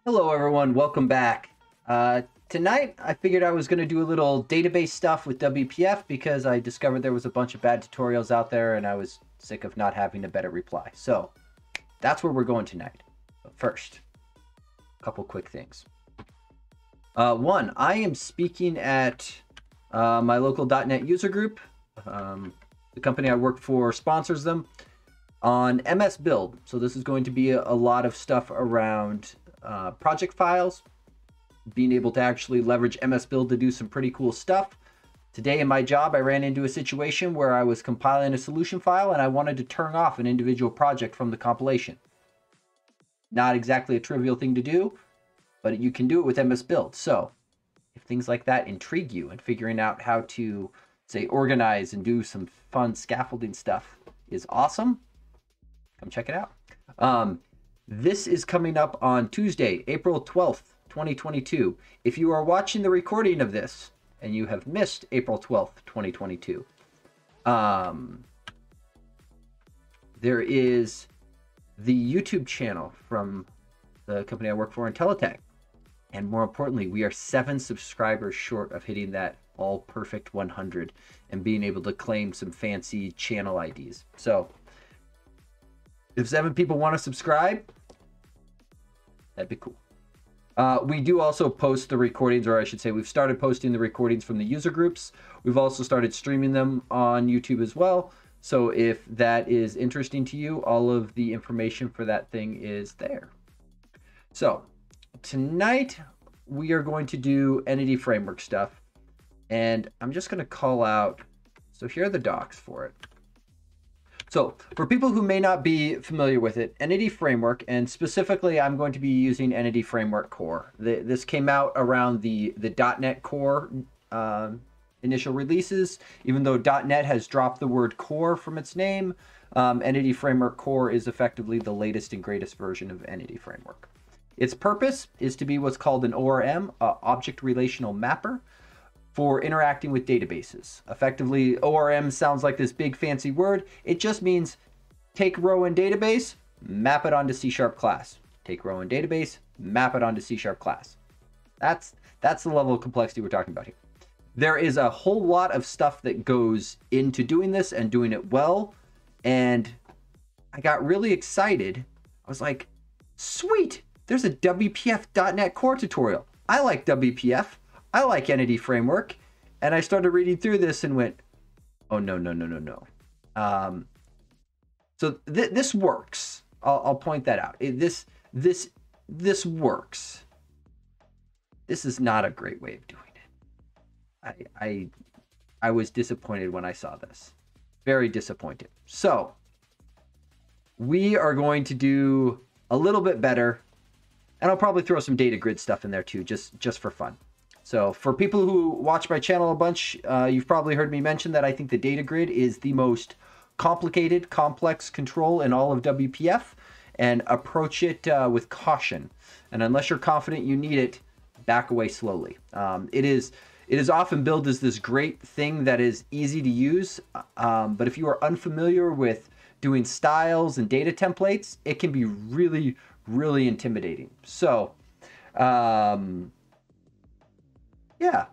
Hello everyone, welcome back. Tonight I figured I was going to do a little database stuff with WPF because I discovered there was a bunch of bad tutorials out there and I was sick of not having a better reply. So that's where we're going tonight. But first, a couple quick things. One, I am speaking at my local .NET user group. The company I work for sponsors them on MS Build. So this is going to be a lot of stuff around project files, being able to actually leverage MS Build to do some pretty cool stuff. Today in my job, I ran into a situation where I was compiling a solution file and I wanted to turn off an individual project from the compilation. Not exactly a trivial thing to do, but you can do it with MS Build. So if things like that intrigue you and figuring out how to, say, organize and do some fun scaffolding stuff is awesome, come check it out. This is coming up on Tuesday, April 12th, 2022. If you are watching the recording of this and you have missed April 12th, 2022, there is the YouTube channel from the company I work for, Untitled. And more importantly, we are 7 subscribers short of hitting that all perfect 100 and being able to claim some fancy channel IDs. So if 7 people want to subscribe, that'd be cool. We do also post the recordings, or I should say we've started posting the recordings from the user groups. We've also started streaming them on YouTube as well. So if that is interesting to you, all of the information for that thing is there. So tonight we are going to do entity framework stuff. And I'm just going to call out, so here are the docs for it. So for people who may not be familiar with it, Entity Framework, and specifically I'm going to be using Entity Framework Core. This came out around the .NET Core initial releases. Even though .NET has dropped the word core from its name, Entity Framework Core is effectively the latest and greatest version of Entity Framework. Its purpose is to be what's called an ORM, Object Relational Mapper, for interacting with databases. Effectively, ORM sounds like this big fancy word. It just means take row in database, map it onto C# class. Take row in database, map it onto C# class. That's the level of complexity we're talking about here. There is a whole lot of stuff that goes into doing this and doing it well. And I got really excited. I was like, sweet, there's a WPF.NET Core tutorial. I like WPF. I like Entity Framework. And I started reading through this and went, oh, no. So this works. I'll point that out. This works. This is not a great way of doing it. I was disappointed when I saw this. Very disappointed. So we are going to do a little bit better. And I'll probably throw some Datagrid stuff in there too, just for fun. So for people who watch my channel a bunch, you've probably heard me mention that I think the Datagrid is the most complicated, complex control in all of WPF, and approach it with caution. And unless you're confident you need it, back away slowly. It is often billed as this great thing that is easy to use, but if you are unfamiliar with doing styles and data templates, it can be really, really intimidating. So, yeah.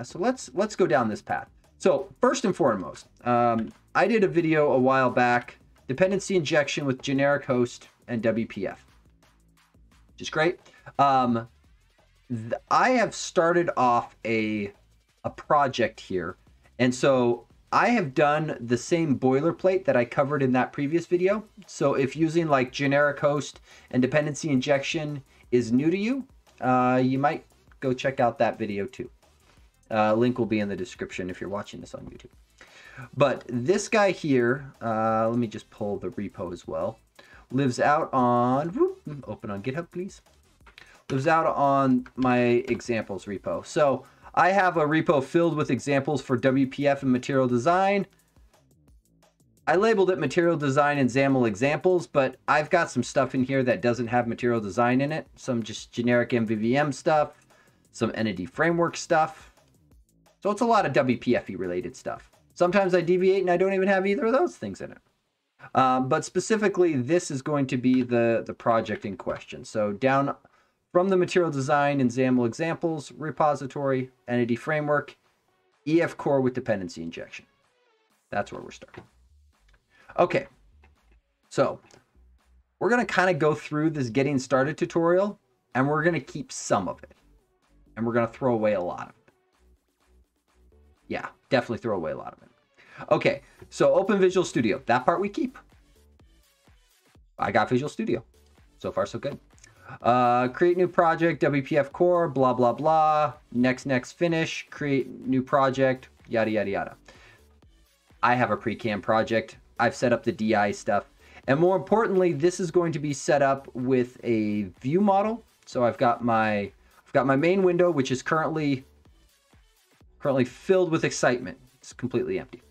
So let's go down this path. So first and foremost, I did a video a while back, dependency injection with generic host and WPF, which is great. I have started off a project here, and so I have done the same boilerplate that I covered in that previous video. So if using like generic host and dependency injection is new to you, you might go check out that video too. Link will be in the description if you're watching this on YouTube. But this guy here, let me just pull the repo as well, lives out on, open on GitHub, please. Lives out on my examples repo. So I have a repo filled with examples for WPF and material design. I labeled it material design and XAML examples, but I've got some stuff in here that doesn't have material design in it. Some just generic MVVM stuff, some entity framework stuff. So it's a lot of WPF-y related stuff. Sometimes I deviate and I don't even have either of those things in it. But specifically, this is going to be the project in question. So down from the material design and XAML examples, repository, entity framework, EF core with dependency injection. That's where we're starting. Okay, so we're going to kind of go through this getting started tutorial, and we're going to keep some of it, and we're going to throw away a lot of it. Yeah, definitely throw away a lot of it. Okay, so open Visual Studio. That part we keep. I got Visual Studio. So far, so good. Create new project, WPF core, blah, blah, blah. Next, finish, create new project, yada, yada, yada. I have a pre-cam project. I've set up the DI stuff. And more importantly, this is going to be set up with a view model. So I've got my main window, which is currently filled with excitement. It's completely empty.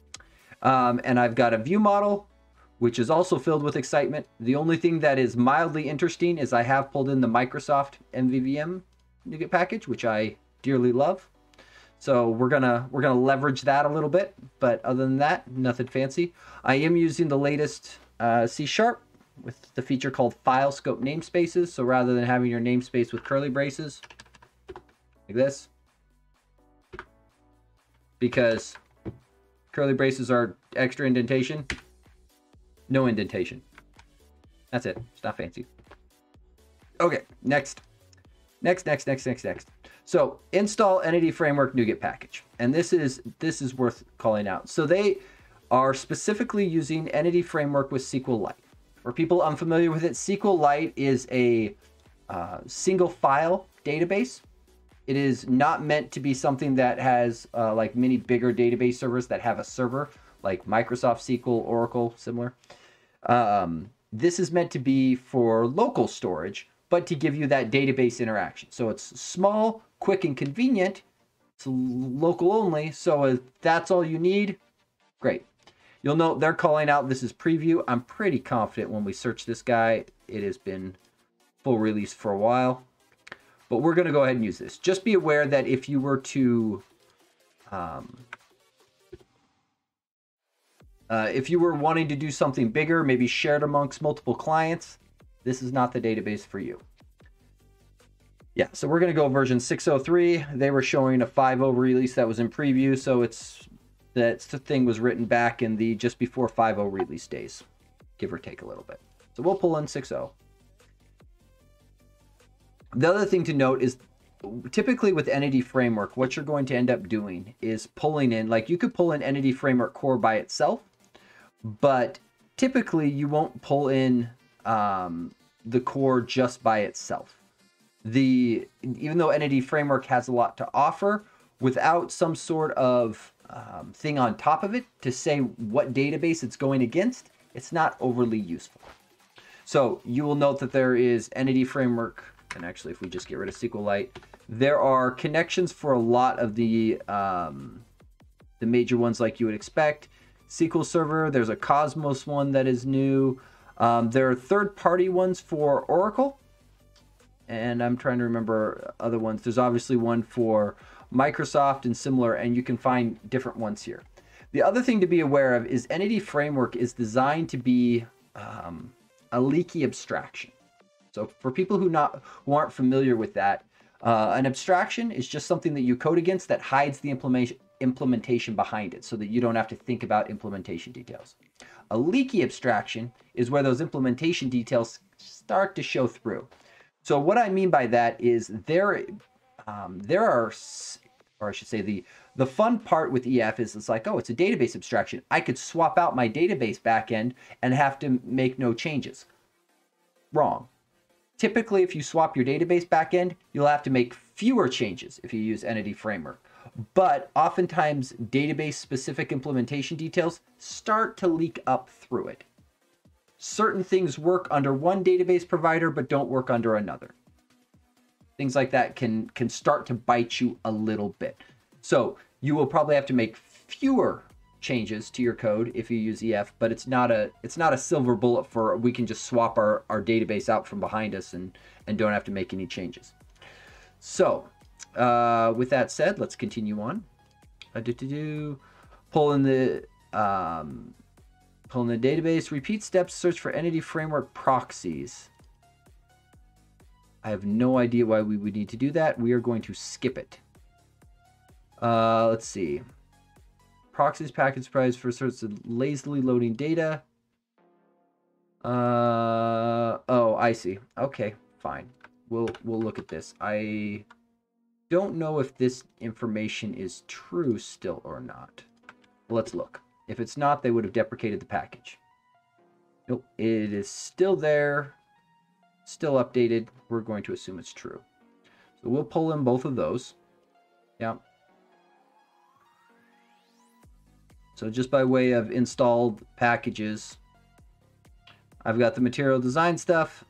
And I've got a view model, which is also filled with excitement. The only thing that is mildly interesting is I have pulled in the Microsoft MVVM Nuget package, which I dearly love. So we're gonna leverage that a little bit, but other than that, nothing fancy. I am using the latest C# with the feature called file scope namespaces. So rather than having your namespace with curly braces, like this, because curly braces are extra indentation, no indentation. That's it. It's not fancy. Okay, next. So install Entity Framework Nuget package. And this is worth calling out. So they are specifically using Entity Framework with Sql Lite. For people unfamiliar with it, Sql Lite is a single file database. It is not meant to be something that has like many bigger database servers that have a server, like Microsoft SQL, Oracle, similar. This is meant to be for local storage, but to give you that database interaction. So it's small, quick, and convenient. It's local only. So if that's all you need, great. You'll note they're calling out this is preview. I'm pretty confident when we search this guy, it has been full release for a while. But we're going to go ahead and use this. Just be aware that if you were to if you were wanting to do something bigger, maybe shared amongst multiple clients, this is not the database for you. Yeah, so we're going to go version 6.03. They were showing a 5.0 release that was in preview, so that thing was written back in the just before 5.0 release days, give or take a little bit. So we'll pull in 6.0. The other thing to note is typically with Entity Framework, what you're going to end up doing is pulling in, like you could pull in Entity Framework core by itself, but typically you won't pull in the core just by itself. Even though Entity Framework has a lot to offer, without some sort of thing on top of it to say what database it's going against, it's not overly useful. So you will note that there is Entity Framework, and actually if we just get rid of Sql Lite, there are connections for a lot of the major ones like you would expect. SQL Server, there's a Cosmos one that is new. There are third-party ones for Oracle, and I'm trying to remember other ones. There's obviously one for Microsoft and similar, and you can find different ones here. The other thing to be aware of is Entity Framework is designed to be a leaky abstraction. So for people who aren't familiar with that, an abstraction is just something that you code against that hides the implementation behind it so that you don't have to think about implementation details. A leaky abstraction is where those implementation details start to show through. So what I mean by that is there are, or I should say the fun part with EF is it's like, oh, it's a database abstraction. I could swap out my database backend and have to make no changes. Wrong. Typically, if you swap your database backend, you'll have to make fewer changes if you use Entity Framework. But oftentimes, database-specific implementation details start to leak up through it. Certain things work under one database provider, but don't work under another. Things like that can start to bite you a little bit. So you will probably have to make fewer changes to your code if you use EF, but it's not a silver bullet for we can just swap our database out from behind us and don't have to make any changes. So with that said, let's continue on. Pull in the Pull in the database, repeat steps, search for entity framework proxies. I have no idea why we would need to do that. We are going to skip it. Let's see. Proxies package price for sorts of lazily loading data. Oh, I see. Okay, fine. We'll look at this. I don't know if this information is true still or not. Let's look. If it's not, they would have deprecated the package. Nope, it is still there. Still updated. We're going to assume it's true. So we'll pull in both of those. Yeah. So just by way of installed packages, I've got the material design stuff,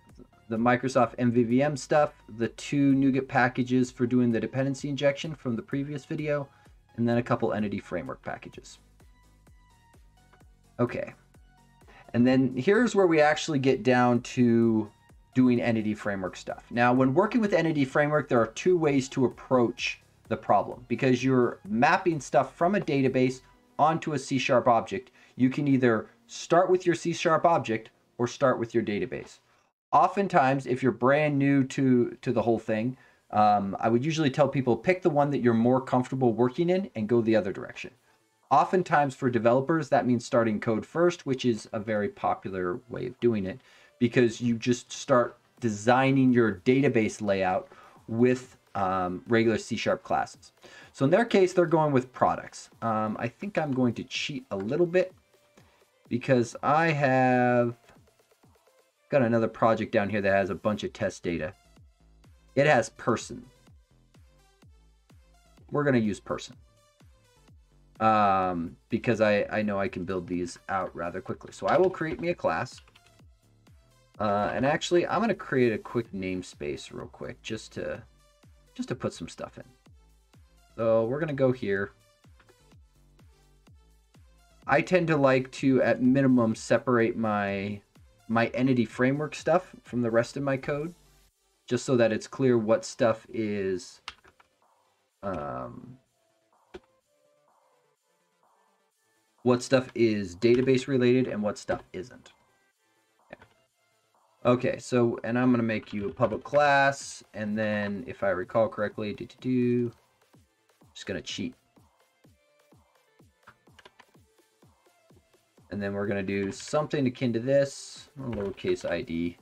the Microsoft MVVM stuff, the 2 Nuget packages for doing the dependency injection from the previous video, and then a couple entity framework packages. Okay. And then here's where we actually get down to doing entity framework stuff. Now, when working with entity framework, there are 2 ways to approach the problem. Because you're mapping stuff from a database onto a C# object, you can either start with your C# object or start with your database. Oftentimes, if you're brand new to the whole thing, I would usually tell people pick the one that you're more comfortable working in and go the other direction. Oftentimes for developers, that means starting code first, which is a very popular way of doing it, because you just start designing your database layout with regular C# classes. So in their case, they're going with products. I think I'm going to cheat a little bit because I have got another project down here that has a bunch of test data. It has person. We're going to use person because I know I can build these out rather quickly. So I will create me a class. And actually, I'm going to create a quick namespace real quick just to put some stuff in. So we're going to go here. I tend to like to, at minimum, separate my entity framework stuff from the rest of my code, just so that it's clear what stuff is database related and what stuff isn't. Okay, so, and I'm going to make you a public class, and then, if I recall correctly, just going to cheat. And then we're going to do something akin to this, a lowercase id.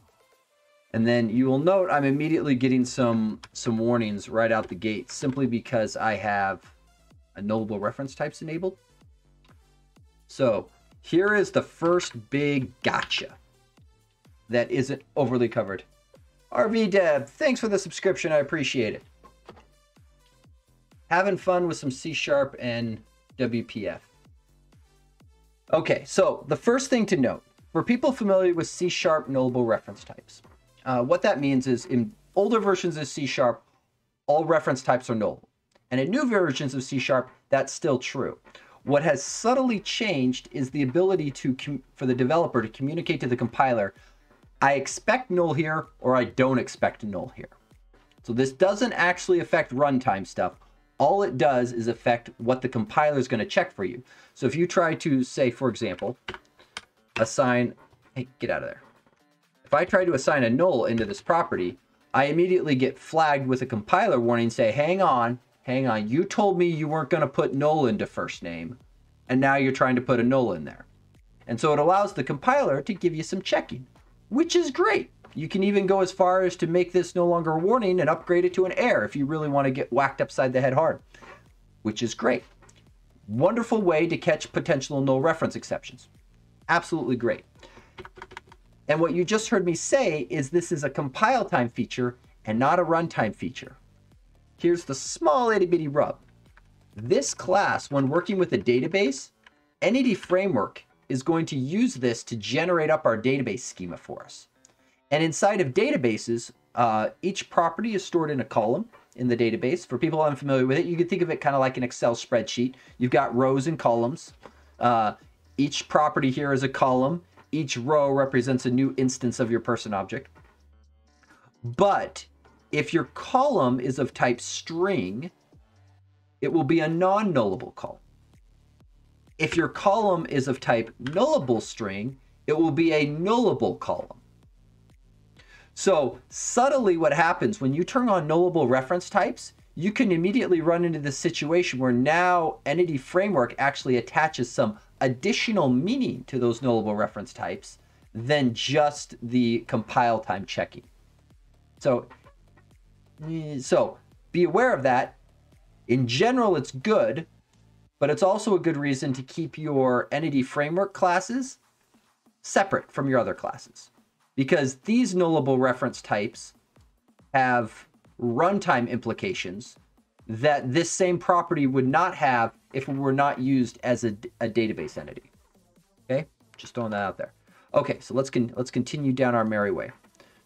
And then you will note I'm immediately getting some warnings right out the gate, simply because I have a nullable reference types enabled. So, here is the first big gotcha that isn't overly covered. RVDev, thanks for the subscription. I appreciate it. Having fun with some C# and WPF. Okay, so the first thing to note, for people familiar with C# nullable reference types, what that means is in older versions of C#, all reference types are null. And in new versions of C#, that's still true. What has subtly changed is the ability for the developer to communicate to the compiler, I expect null here, or I don't expect null here. So this doesn't actually affect runtime stuff. All it does is affect what the compiler is going to check for you. So if you try to say, for example, assign, hey, get out of there. If I try to assign a null into this property, I immediately get flagged with a compiler warning, say, hang on, you told me you weren't going to put null into first name, and now you're trying to put a null in there. And so it allows the compiler to give you some checking, which is great. You can even go as far as to make this no longer a warning and upgrade it to an error if you really want to get whacked upside the head hard, which is great. Wonderful way to catch potential null reference exceptions. Absolutely great. And what you just heard me say is this is a compile time feature and not a runtime feature. Here's the small itty bitty rub. This class, when working with a database, Entity Framework is going to use this to generate up our database schema for us. And inside of databases, each property is stored in a column in the database. For people unfamiliar with it, you can think of it kind of like an Excel spreadsheet. You've got rows and columns. Each property here is a column. Each row represents a new instance of your person object. But if your column is of type string, it will be a non-nullable column. If your column is of type nullable string, it will be a nullable column. So subtly what happens when you turn on nullable reference types, you can immediately run into this situation where now Entity Framework actually attaches some additional meaning to those nullable reference types than just the compile time checking. So be aware of that. In general, it's good, but it's also a good reason to keep your Entity Framework classes separate from your other classes, because these nullable reference types have runtime implications that this same property would not have if it were not used as a database entity. Okay, just throwing that out there. Okay, so let's continue down our merry way.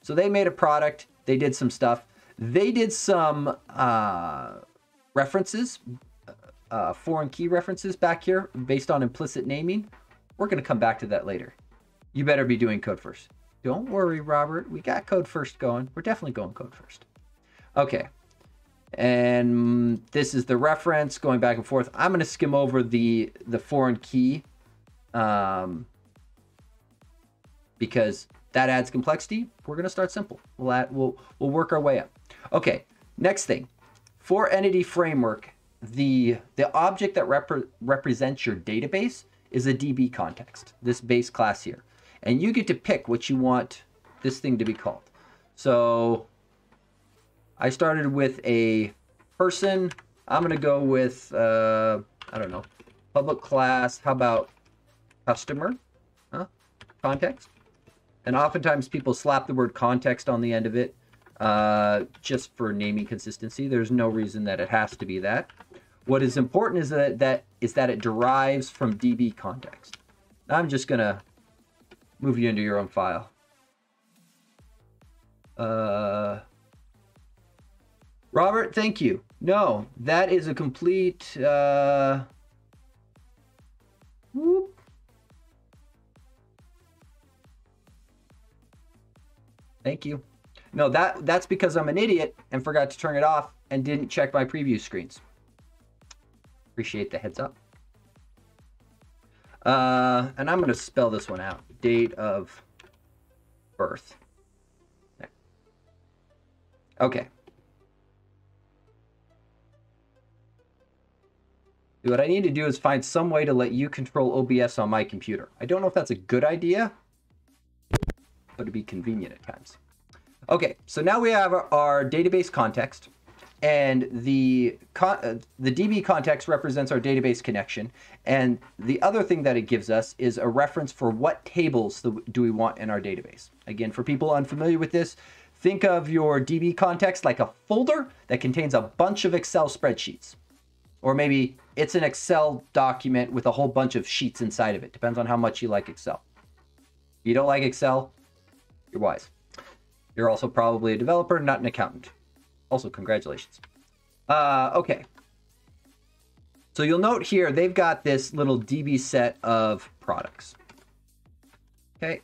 So they made a product, they did some stuff, they did some references, foreign key references back here based on implicit naming. We're going to come back to that later. You better be doing code first. Don't worry, Robert. We got code first going. We're definitely going code first. Okay. And this is the reference going back and forth. I'm going to skim over the foreign key because that adds complexity. We're going to start simple. We'll work our way up. Okay. Next thing. For Entity Framework, the object that represents your database is a DB context, this base class here. And you get to pick what you want this thing to be called. So I started with a person. I'm going to go with, I don't know, public class. How about customer? Context. And oftentimes people slap the word context on the end of it just for naming consistency. There's no reason that it has to be that. What is important is that it derives from DB context. I'm just going to move you into your own file. Robert, thank you. No, that is a complete... whoop. Thank you. No, that's because I'm an idiot and forgot to turn it off and didn't check my preview screens. Appreciate the heads up. And I'm going to spell this one out. Date of birth. Okay. What I need to do is find some way to let you control OBS on my computer. I don't know if that's a good idea, but it'd be convenient at times. Okay, so now we have our database context, and the DB context represents our database connection, and the other thing that it gives us is a reference for what tables do we want in our database. Again, for people unfamiliar with this, think of your DB context like a folder that contains a bunch of Excel spreadsheets. Or maybe it's an Excel document with a whole bunch of sheets inside of it. Depends on how much you like Excel. If you don't like Excel, you're wise. You're also probably a developer, not an accountant. Also, congratulations. Okay. So you'll note here, they've got this little DB set of products. Okay.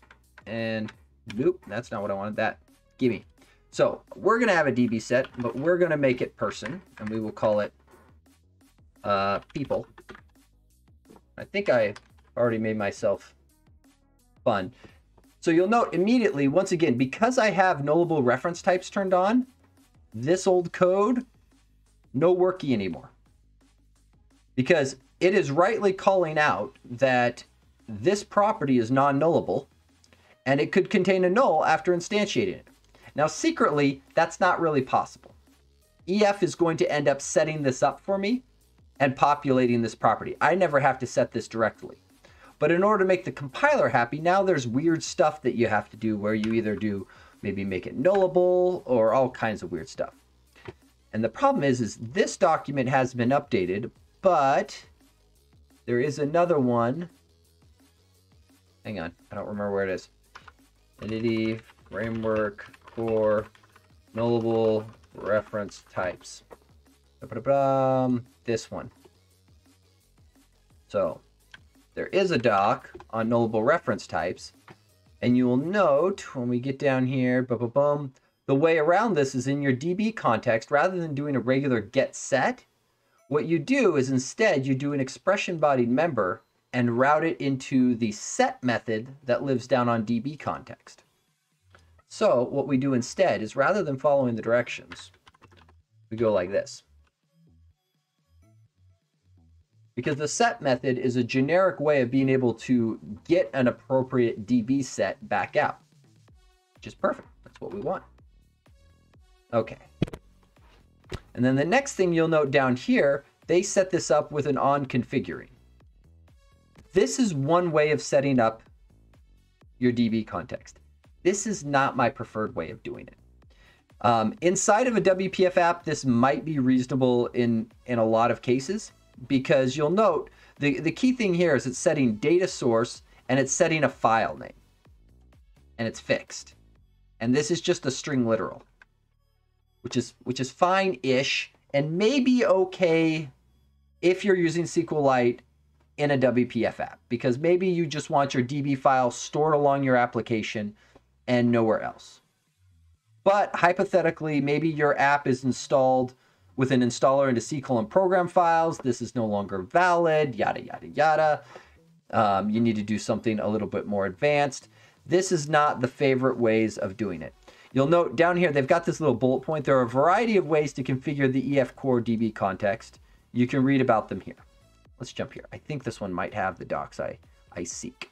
And nope, that's not what I wanted. That, gimme. So we're going to have a DB set, but we're going to make it person, and we will call it people. I think I already made myself fun. So you'll note immediately, once again, because I have nullable reference types turned on, this old code, no worky anymore. Because it is rightly calling out that this property is non-nullable, and it could contain a null after instantiating it. Now, secretly, that's not really possible. EF is going to end up setting this up for me and populating this property. I never have to set this directly. But in order to make the compiler happy, now there's weird stuff that you have to do where you either do, maybe make it nullable or all kinds of weird stuff. And the problem is this document has been updated, but there is another one. Hang on, I don't remember where it is. Entity Framework Core Nullable Reference Types. This one. So there is a doc on nullable reference types, and you will note when we get down here, the way around this is in your DB context. Rather than doing a regular get set, what you do is instead you do an expression bodied member and route it into the set method that lives down on DB context. So what we do instead is, rather than following the directions, we go like this. Because the set method is a generic way of being able to get an appropriate DB set back out, which is perfect. That's what we want. Okay. And then the next thing you'll note down here, they set this up with an on configuring. This is one way of setting up your DB context. This is not my preferred way of doing it. Inside of a WPF app, this might be reasonable in a lot of cases, because you'll note the key thing here is it's setting data source and it's setting a file name, and it's fixed. And this is just a string literal, which is fine-ish and maybe okay if you're using SQL Lite in a WPF app, because maybe you just want your DB file stored along your application and nowhere else. But hypothetically, maybe your app is installed with an installer into SQL and program files. This is no longer valid, yada, yada, yada. You need to do something a little bit more advanced. This is not the favorite ways of doing it. You'll note down here, they've got this little bullet point. There are a variety of ways to configure the EF core DB context. You can read about them here. Let's jump here. I think this one might have the docs I seek.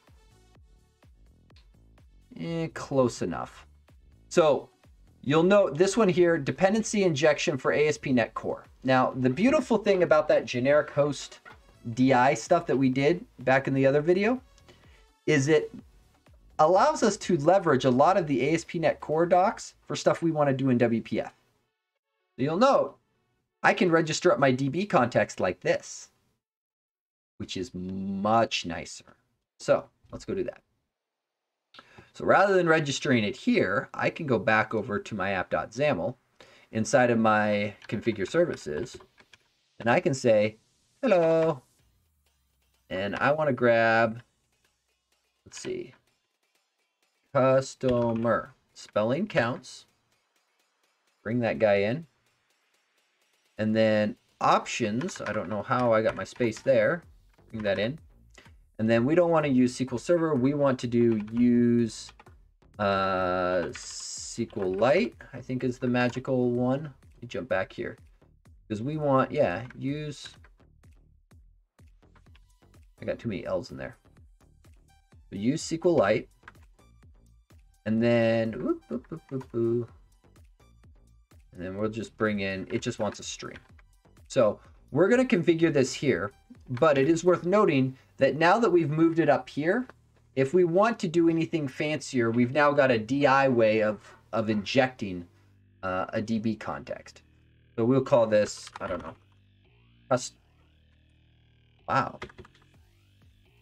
Close enough. So you'll note this one here, dependency injection for ASP.NET Core. Now, the beautiful thing about that generic host DI stuff that we did back in the other video is it allows us to leverage a lot of the ASP.NET Core docs for stuff we want to do in WPF. You'll note I can register up my DB context like this, which is much nicer. So let's go do that. So rather than registering it here, I can go back over to my app.xaml inside of my configure services, and I can say, hello, and I want to grab, let's see, customer, spelling counts, bring that guy in, and then options, I don't know how I got my space there, bring that in. And then we don't want to use SQL Server. We want to use SQL Lite, I think is the magical one. Let me jump back here. Because we want, use, I got too many L's in there. We use SQL Lite. And then, and then we'll just bring in, it just wants a string. So we're going to configure this here, but it is worth noting that now that we've moved it up here, if we want to do anything fancier, we've now got a DI way of injecting a DB context. So we'll call this, I don't know, wow,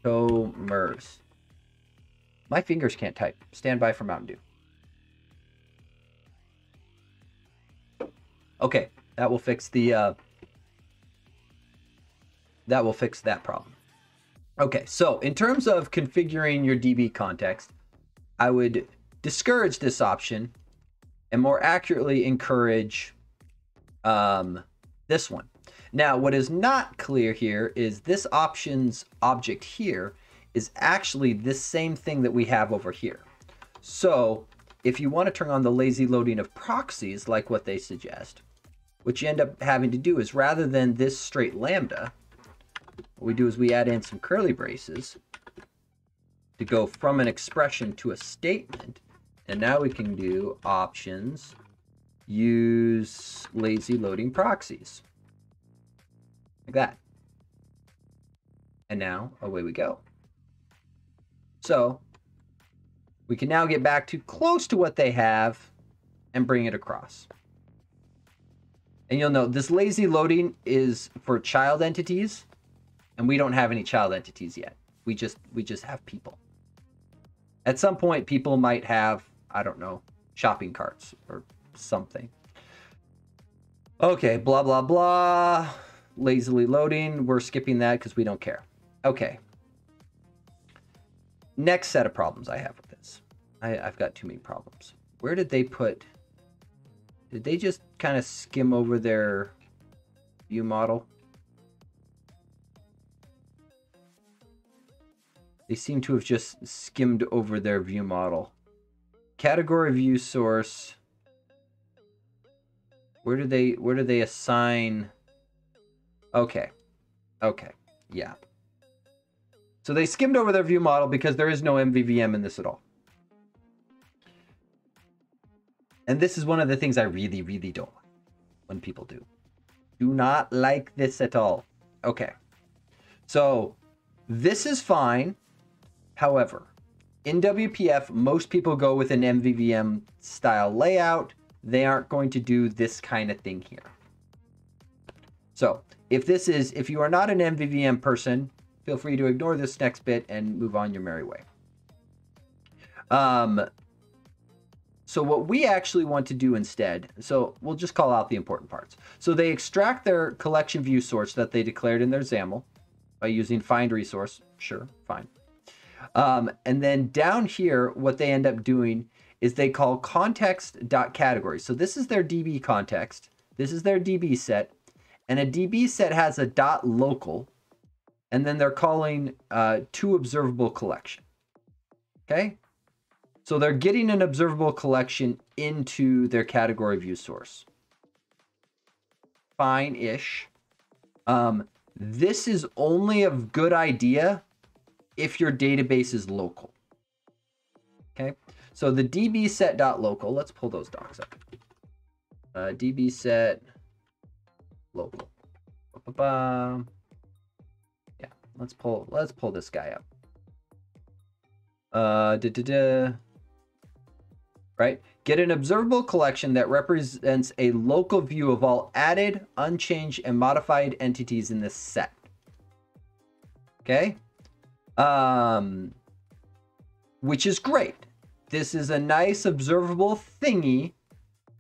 customers. My fingers can't type. Stand by for Mountain Dew. Okay, that will fix the that problem. Okay, so in terms of configuring your DB context, I would discourage this option and more accurately encourage this one. Now, what is not clear here is this options object here is actually this same thing that we have over here. So if you want to turn on the lazy loading of proxies, like what they suggest, what you end up having to do is, rather than this straight lambda, what we do is we add in some curly braces to go from an expression to a statement. And now we can do options, use lazy loading proxies. Like that. And now away we go. So we can now get back to close to what they have and bring it across. And you'll note this lazy loading is for child entities, and we don't have any child entities yet. We just have people. At some point, people might have, I don't know, shopping carts or something. Okay, blah, blah, blah. Lazily loading. We're skipping that because we don't care. Okay. Next set of problems I have with this. I've got too many problems. Where did they put... Did they just kind of skim over their view model? They seem to have just skimmed over their view model. Category view source. Where do they assign? Okay. Okay. Yeah. So they skimmed over their view model because there is no MVVM in this at all. And this is one of the things I really, really don't like when people do. Do not like this at all. Okay. So this is fine. However, in WPF, most people go with an MVVM style layout. They aren't going to do this kind of thing here. So if you are not an MVVM person, feel free to ignore this next bit and move on your merry way. So what we actually want to do instead, so we'll just call out the important parts. So they extract their collection view source that they declared in their XAML by using find resource. Sure, fine. And then down here, what they end up doing is they call context.category. So this is their DB context. This is their DB set. And a DB set has a .local. And then they're calling to observable collection. Okay? So they're getting an observable collection into their category view source. Fine-ish. This is only a good idea if your database is local. Okay, so the DB set.local, let's pull those docs up. DB set local. Yeah, let's pull this guy up. Right? Get an observable collection that represents a local view of all added, unchanged, and modified entities in this set. Okay? Which is great. This is a nice observable thingy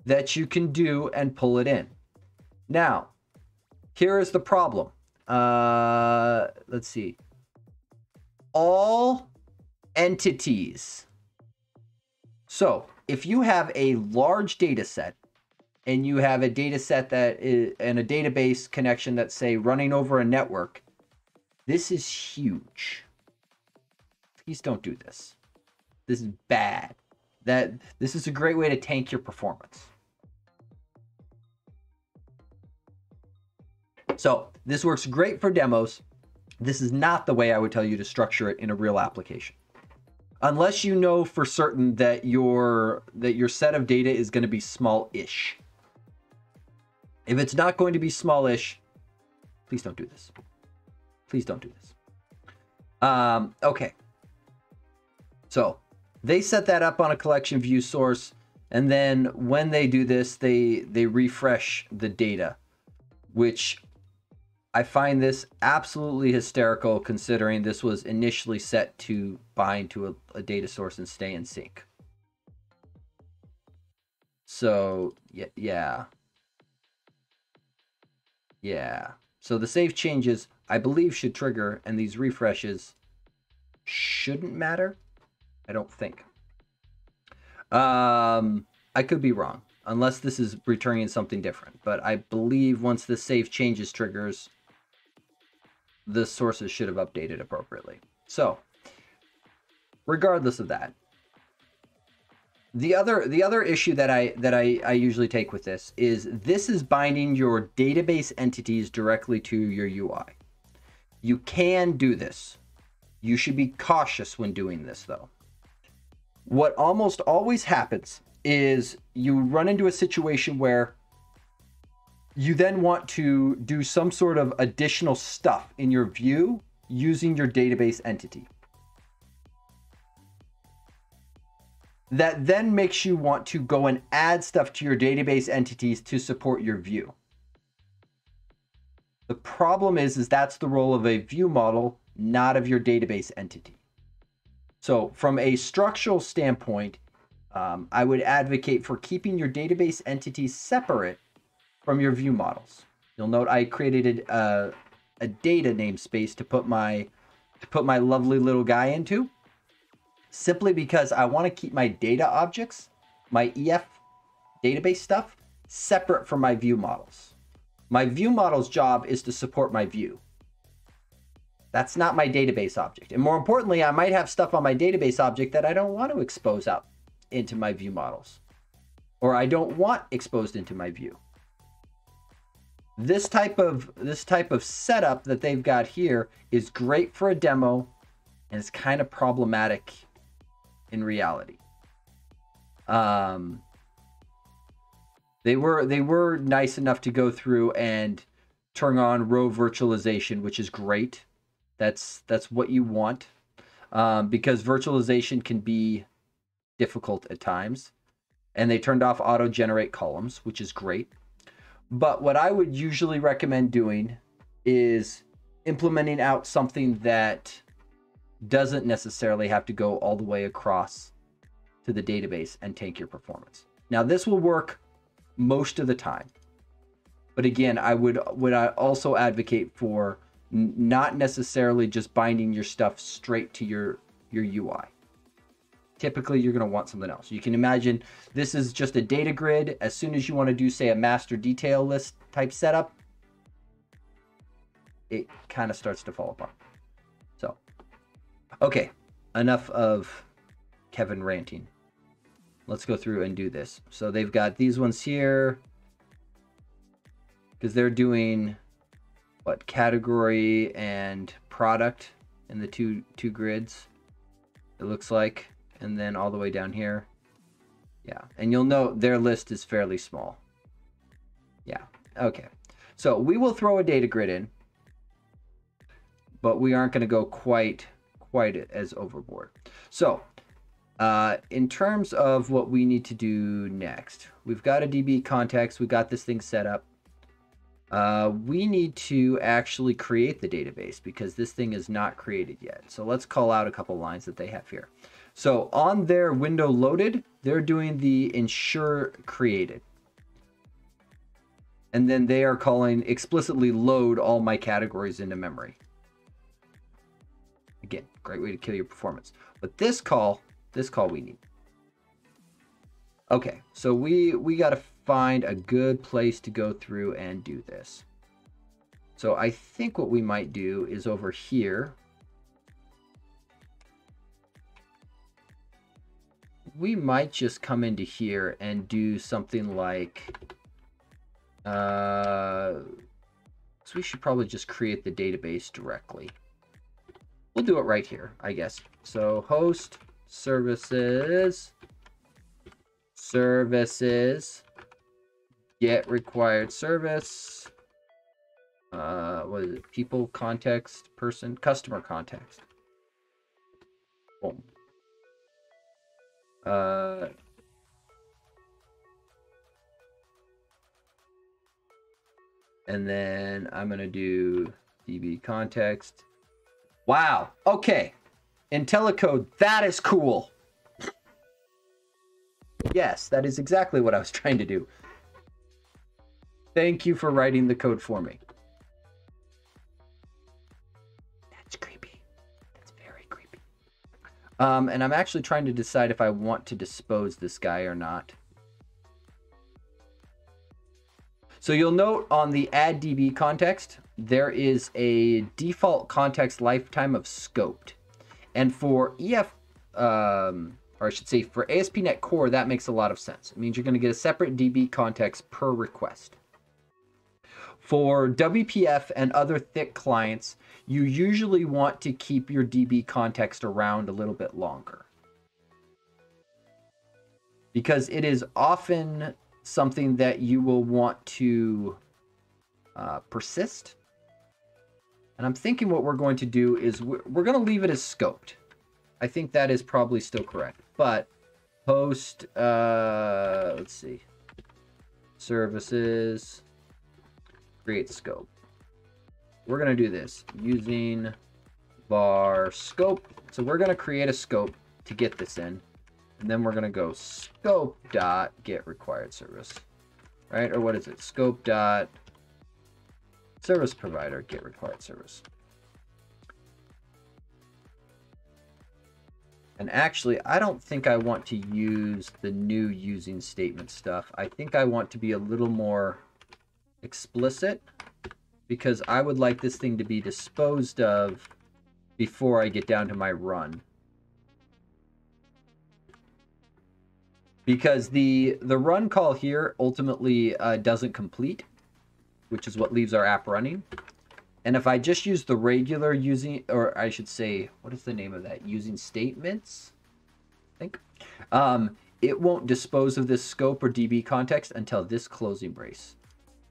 that you can do and pull it in. Now, here is the problem. Let's see. All entities. So, if you have a large data set and you have a data set that is and a database connection that's, say, running over a network, this is huge. Please don't do this. This is bad. This is a great way to tank your performance. So this works great for demos. This is not the way I would tell you to structure it in a real application. Unless you know for certain that your set of data is going to be small-ish. If it's not going to be small-ish, please don't do this. Please don't do this. Okay. So they set that up on a collection view source, and then when they do this, they refresh the data, which I find this absolutely hysterical considering this was initially set to bind to a data source and stay in sync. So, yeah. So the save changes, I believe, should trigger, and these refreshes shouldn't matter. I don't think. I could be wrong, unless this is returning something different. But I believe once the save changes triggers, the sources should have updated appropriately. So, regardless of that, the other issue that I usually take with this is binding your database entities directly to your UI. You can do this. You should be cautious when doing this, though. What almost always happens is you run into a situation where you then want to do some sort of additional stuff in your view using your database entity. That then makes you want to go and add stuff to your database entities to support your view. The problem is that's the role of a view model, not of your database entity. So from a structural standpoint, I would advocate for keeping your database entities separate from your view models. You'll note I created a data namespace to put my lovely little guy into, simply because I want to keep my data objects, my EF database stuff, separate from my view models. My view model's job is to support my view. That's not my database object. And more importantly, I might have stuff on my database object that I don't want to expose out into my view models, or I don't want exposed into my view. This type of setup that they've got here is great for a demo, and it's kind of problematic in reality. They were nice enough to go through and turn on row virtualization, which is great. That's what you want, because virtualization can be difficult at times. And they turned off auto generate columns, which is great. But what I would usually recommend doing is implementing out something that doesn't necessarily have to go all the way across to the database and tank your performance. Now, this will work most of the time. But again, I would also advocate for not necessarily just binding your stuff straight to your UI. Typically, you're going to want something else. You can imagine this is just a data grid. As soon as you want to do, say, a master detail list type setup, it kind of starts to fall apart. So, okay, enough of Kevin ranting. Let's go through and do this. So they've got these ones here, because they're doing what, category and product in the two grids, it looks like. And then all the way down here. Yeah. And you'll note their list is fairly small. Yeah. Okay. So we will throw a data grid in, but we aren't going to go quite as overboard. So in terms of what we need to do next, we've got a DB context. We got this thing set up. We need to actually create the database because this thing is not created yet. So let's call out a couple lines that they have here. So on their window loaded, they're doing the ensure created. And then they are calling explicitly load all my categories into memory. Again, great way to kill your performance. But this call we need. Okay, so we got to find a good place to go through and do this. So I think what we might do is over here. We might just come into here and do something like, so we should probably just create the database directly. We'll do it right here, I guess. So host services, get required service, what is it? People context, person, customer context. Boom. And then I'm going to do DB context. Wow. Okay. IntelliCode, that is cool. Yes, that is exactly what I was trying to do. Thank you for writing the code for me. That's creepy. That's very creepy. And I'm actually trying to decide if I want to dispose this guy or not. So you'll note on the add DB context, there is a default context lifetime of scoped. And for or I should say for ASP.NET Core, that makes a lot of sense. It means you're going to get a separate DB context per request. For WPF and other thick clients, you usually want to keep your DB context around a little bit longer, because it is often something that you will want to persist. And I'm thinking what we're going to do is we're going to leave it as scoped. I think that is probably still correct. But host, let's see, services, create scope. We're going to do this using var scope. So we're going to create a scope to get this in. And then we're going to go scope dot get required service. Right? Or what is it? Scope dot service provider get required service. And actually, I don't think I want to use the new using statement stuff. I think I want to be a little more explicit, because I would like this thing to be disposed of before I get down to my run. Because the run call here ultimately doesn't complete, which is what leaves our app running. And if I just use the regular using, or I should say, what is the name of that? Using statements, I think. It won't dispose of this scope or DB context until this closing brace,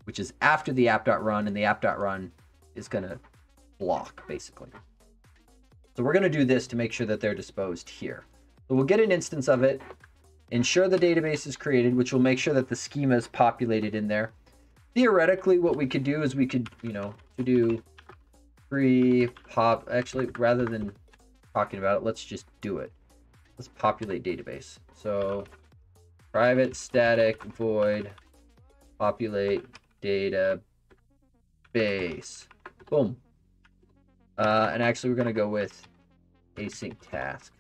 which is after the app.run, and the app.run is going to block, basically. So we're going to do this to make sure that they're disposed here. So we'll get an instance of it, ensure the database is created, which will make sure that the schema is populated in there. Theoretically, what we could do is we could, to do pre-pop, actually, rather than talking about it, let's just do it. Let's populate database. So private static void populate database. Boom. And actually, we're going to go with async task.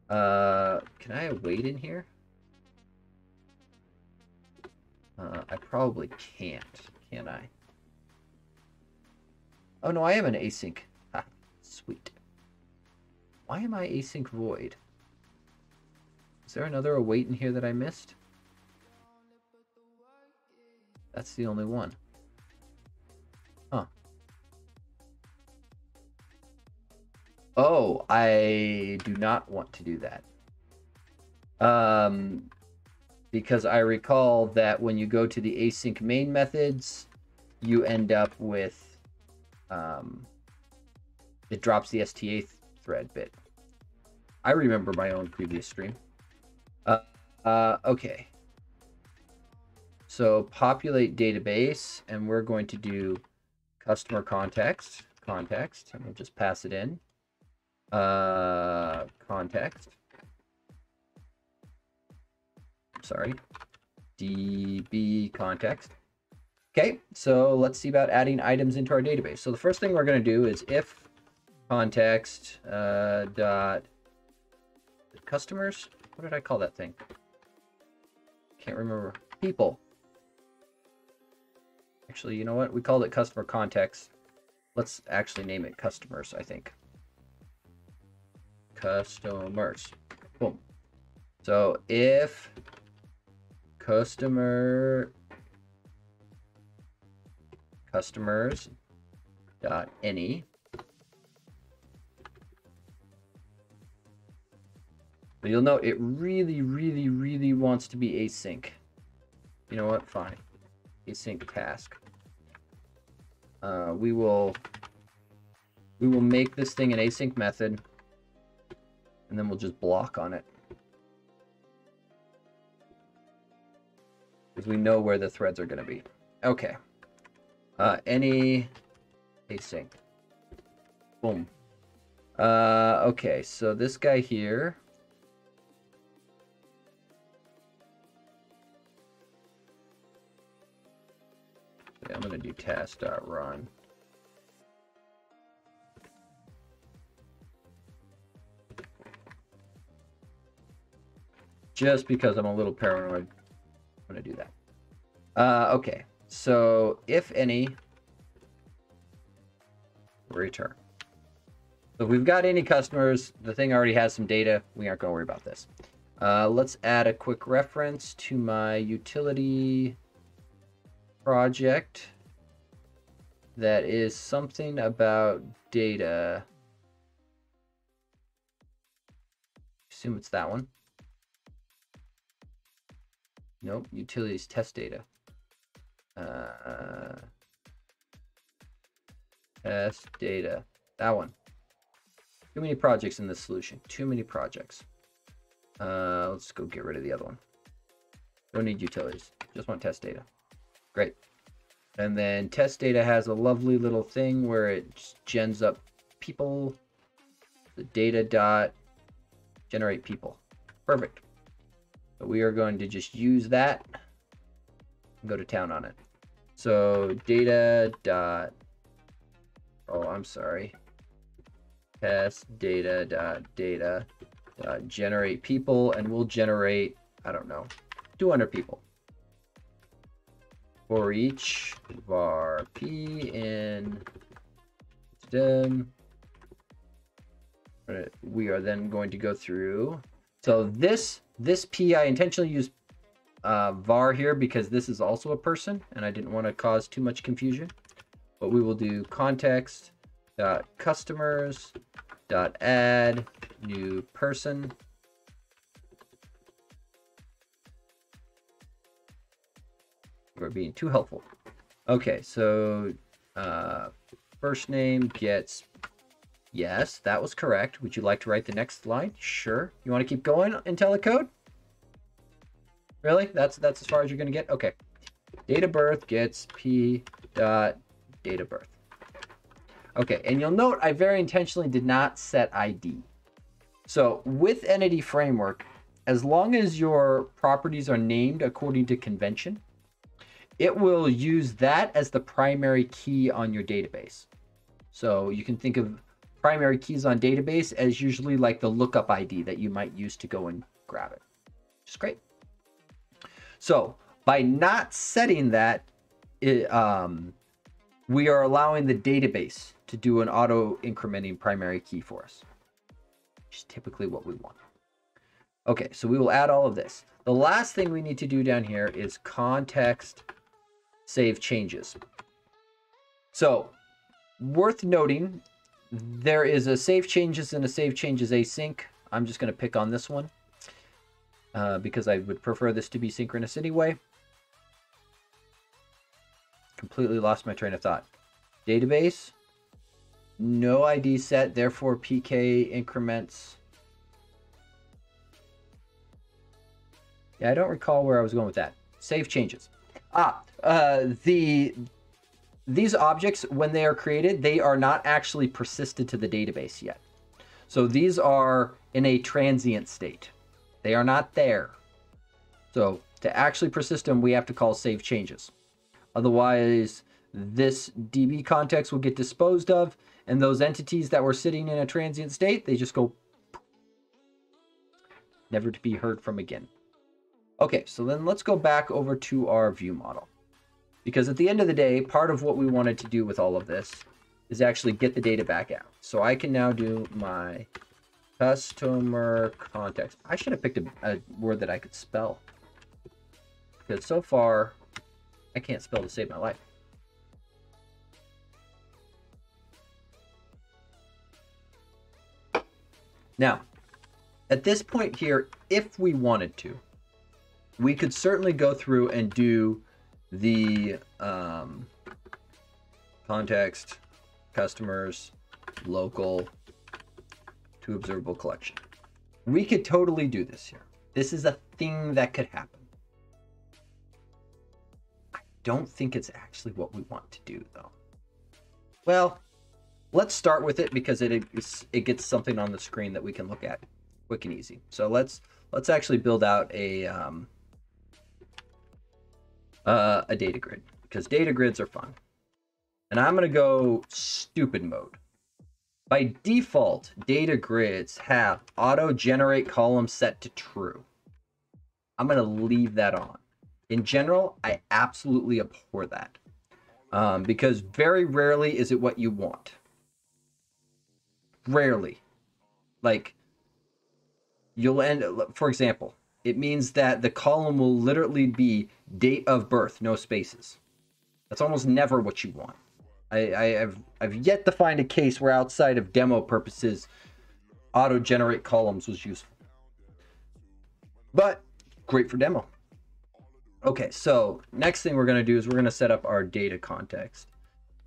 Can I await in here? I probably can't, can I? Oh, no, I am an async. Ah, sweet. Why am I async void? Is there another await in here that I missed? That's the only one. Huh. Oh, I do not want to do that. Because I recall that when you go to the async main methods, you end up with, it drops the STA thread bit. I remember my own previous stream. Okay. So populate database, and we're going to do customer context, and we'll just pass it in. Context. Sorry. DB context. Okay, so let's see about adding items into our database. So the first thing we're going to do is if context dot customers. What did I call that thing? Can't remember. People. Actually, you know what? We called it customer context. Let's actually name it customers, I think. Customers. Boom. So if customers dot any. But you'll note it really wants to be async. You know what? Fine. Async task. We will make this thing an async method, and then we'll just block on it. Because we know where the threads are going to be. Okay. Any async. Boom. Okay, so this guy here. I'm going to do task.run. Just because I'm a little paranoid, I'm going to do that. Okay, so if any, return. So if we've got any customers, the thing already has some data. We aren't going to worry about this. Let's add a quick reference to my utility project that is something about data. Assume it's that one. Nope, utilities test data. Test data. That one. Too many projects in this solution. Too many projects. Let's go get rid of the other one. Don't need utilities. Just want test data. Great. And then test data has a lovely little thing where it gens up people. The data dot generate people. Perfect. So we are going to just use that and go to town on it. So data dot, oh, I'm sorry. Test data dot generate people, and we'll generate, I don't know, 200 people. For each var p in system we are then going to go through. So this P, I intentionally used var here because this is also a person and I didn't want to cause too much confusion. But we will do context dot customers dot add new person. We're being too helpful. Okay, so first name gets, yes, that was correct. Would you like to write the next line? Sure. You want to keep going, IntelliCode? Really? That's as far as you're going to get? Okay. Date of birth gets p dot date of birth. Okay, and you'll note I very intentionally did not set ID. So with Entity Framework, as long as your properties are named according to convention, it will use that as the primary key on your database. So you can think of primary keys on database as usually like the lookup ID that you might use to go and grab it, which is great. So by not setting that, we are allowing the database to do an auto incrementing primary key for us, which is typically what we want. Okay, so we will add all of this. The last thing we need to do down here is context save changes. So worth noting, there is a save changes and a save changes async. I'm just going to pick on this one because I would prefer this to be synchronous anyway. Completely lost my train of thought. Database, no ID set, therefore PK increments. Yeah, I don't recall where I was going with that. Save changes. These objects, when they are created, they are not actually persisted to the database yet. So these are in a transient state. They are not there. So to actually persist them, we have to call save changes. Otherwise, this DB context will get disposed of, and those entities that were sitting in a transient state, they just go never to be heard from again. Okay, so then let's go back over to our view model. Because at the end of the day, part of what we wanted to do with all of this is actually get the data back out. So I can now do my customer context. I should have picked a word that I could spell. Because so far, I can't spell to save my life. Now, at this point here, if we wanted to, we could certainly go through and do the context, customers, local to observable collection. We could totally do this here. This is a thing that could happen. I don't think it's actually what we want to do, though. Well, let's start with it because it gets something on the screen that we can look at quick and easy. So let's actually build out a data grid, because data grids are fun. And I'm going to go stupid mode. By default, data grids have auto generate columns set to true. I'm going to leave that on. In general, I absolutely abhor that because very rarely is it what you want. Rarely. Like, you'll end, for example, it means that the column will literally be date of birth, no spaces. That's almost never what you want. I've yet to find a case where outside of demo purposes, auto-generate columns was useful. But great for demo. Okay, so next thing we're going to do is we're going to set up our data context.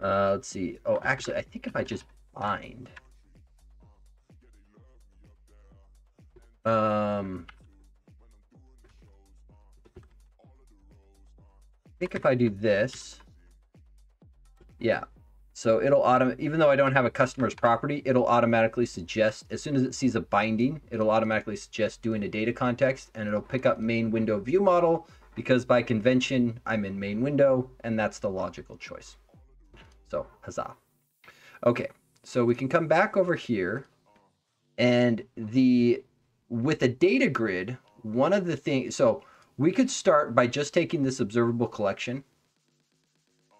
Let's see. Oh, actually, I think if I just bind... I think if I do this, yeah, so it'll even though I don't have a customer's property, it'll automatically suggest, as soon as it sees a binding, it'll automatically suggest doing a data context, and it'll pick up main window view model, because by convention, I'm in main window, and that's the logical choice. So, huzzah. Okay, so we can come back over here, and with a data grid, one of the things, so we could start by just taking this observable collection.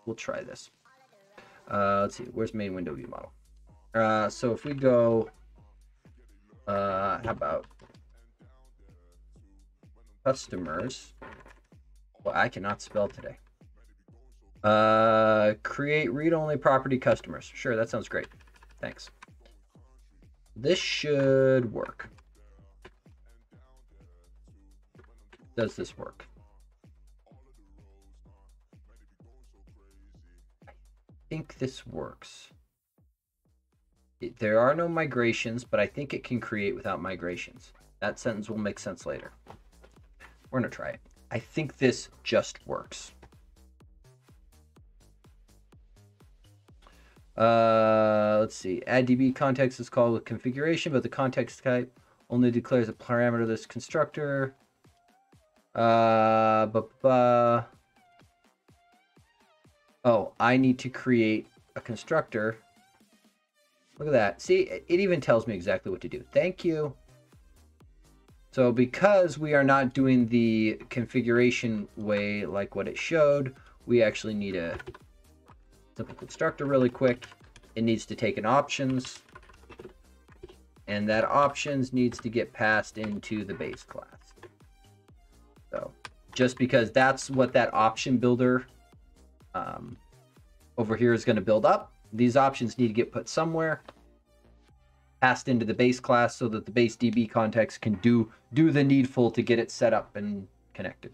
We'll try this. Let's see, where's main window view model? So if we go How about customers? Well, I cannot spell today. Create read-only property customers. Sure, that sounds great. Thanks. This should work. Does this work? I think this works. There are no migrations, but I think it can create without migrations. That sentence will make sense later. We're gonna try it. I think this just works. Let's see. Add DB context is called with configuration, but the context type only declares a parameter of this constructor. Oh, I need to create a constructor. Look at that. See, it even tells me exactly what to do. Thank you. So because we are not doing the configuration way like what it showed, we actually need a simple constructor really quick. It needs to take an options, and that options needs to get passed into the base class. So just because that's what that option builder over here is going to build up, these options need to get put somewhere, passed into the base class so that the base DB context can do the needful to get it set up and connected.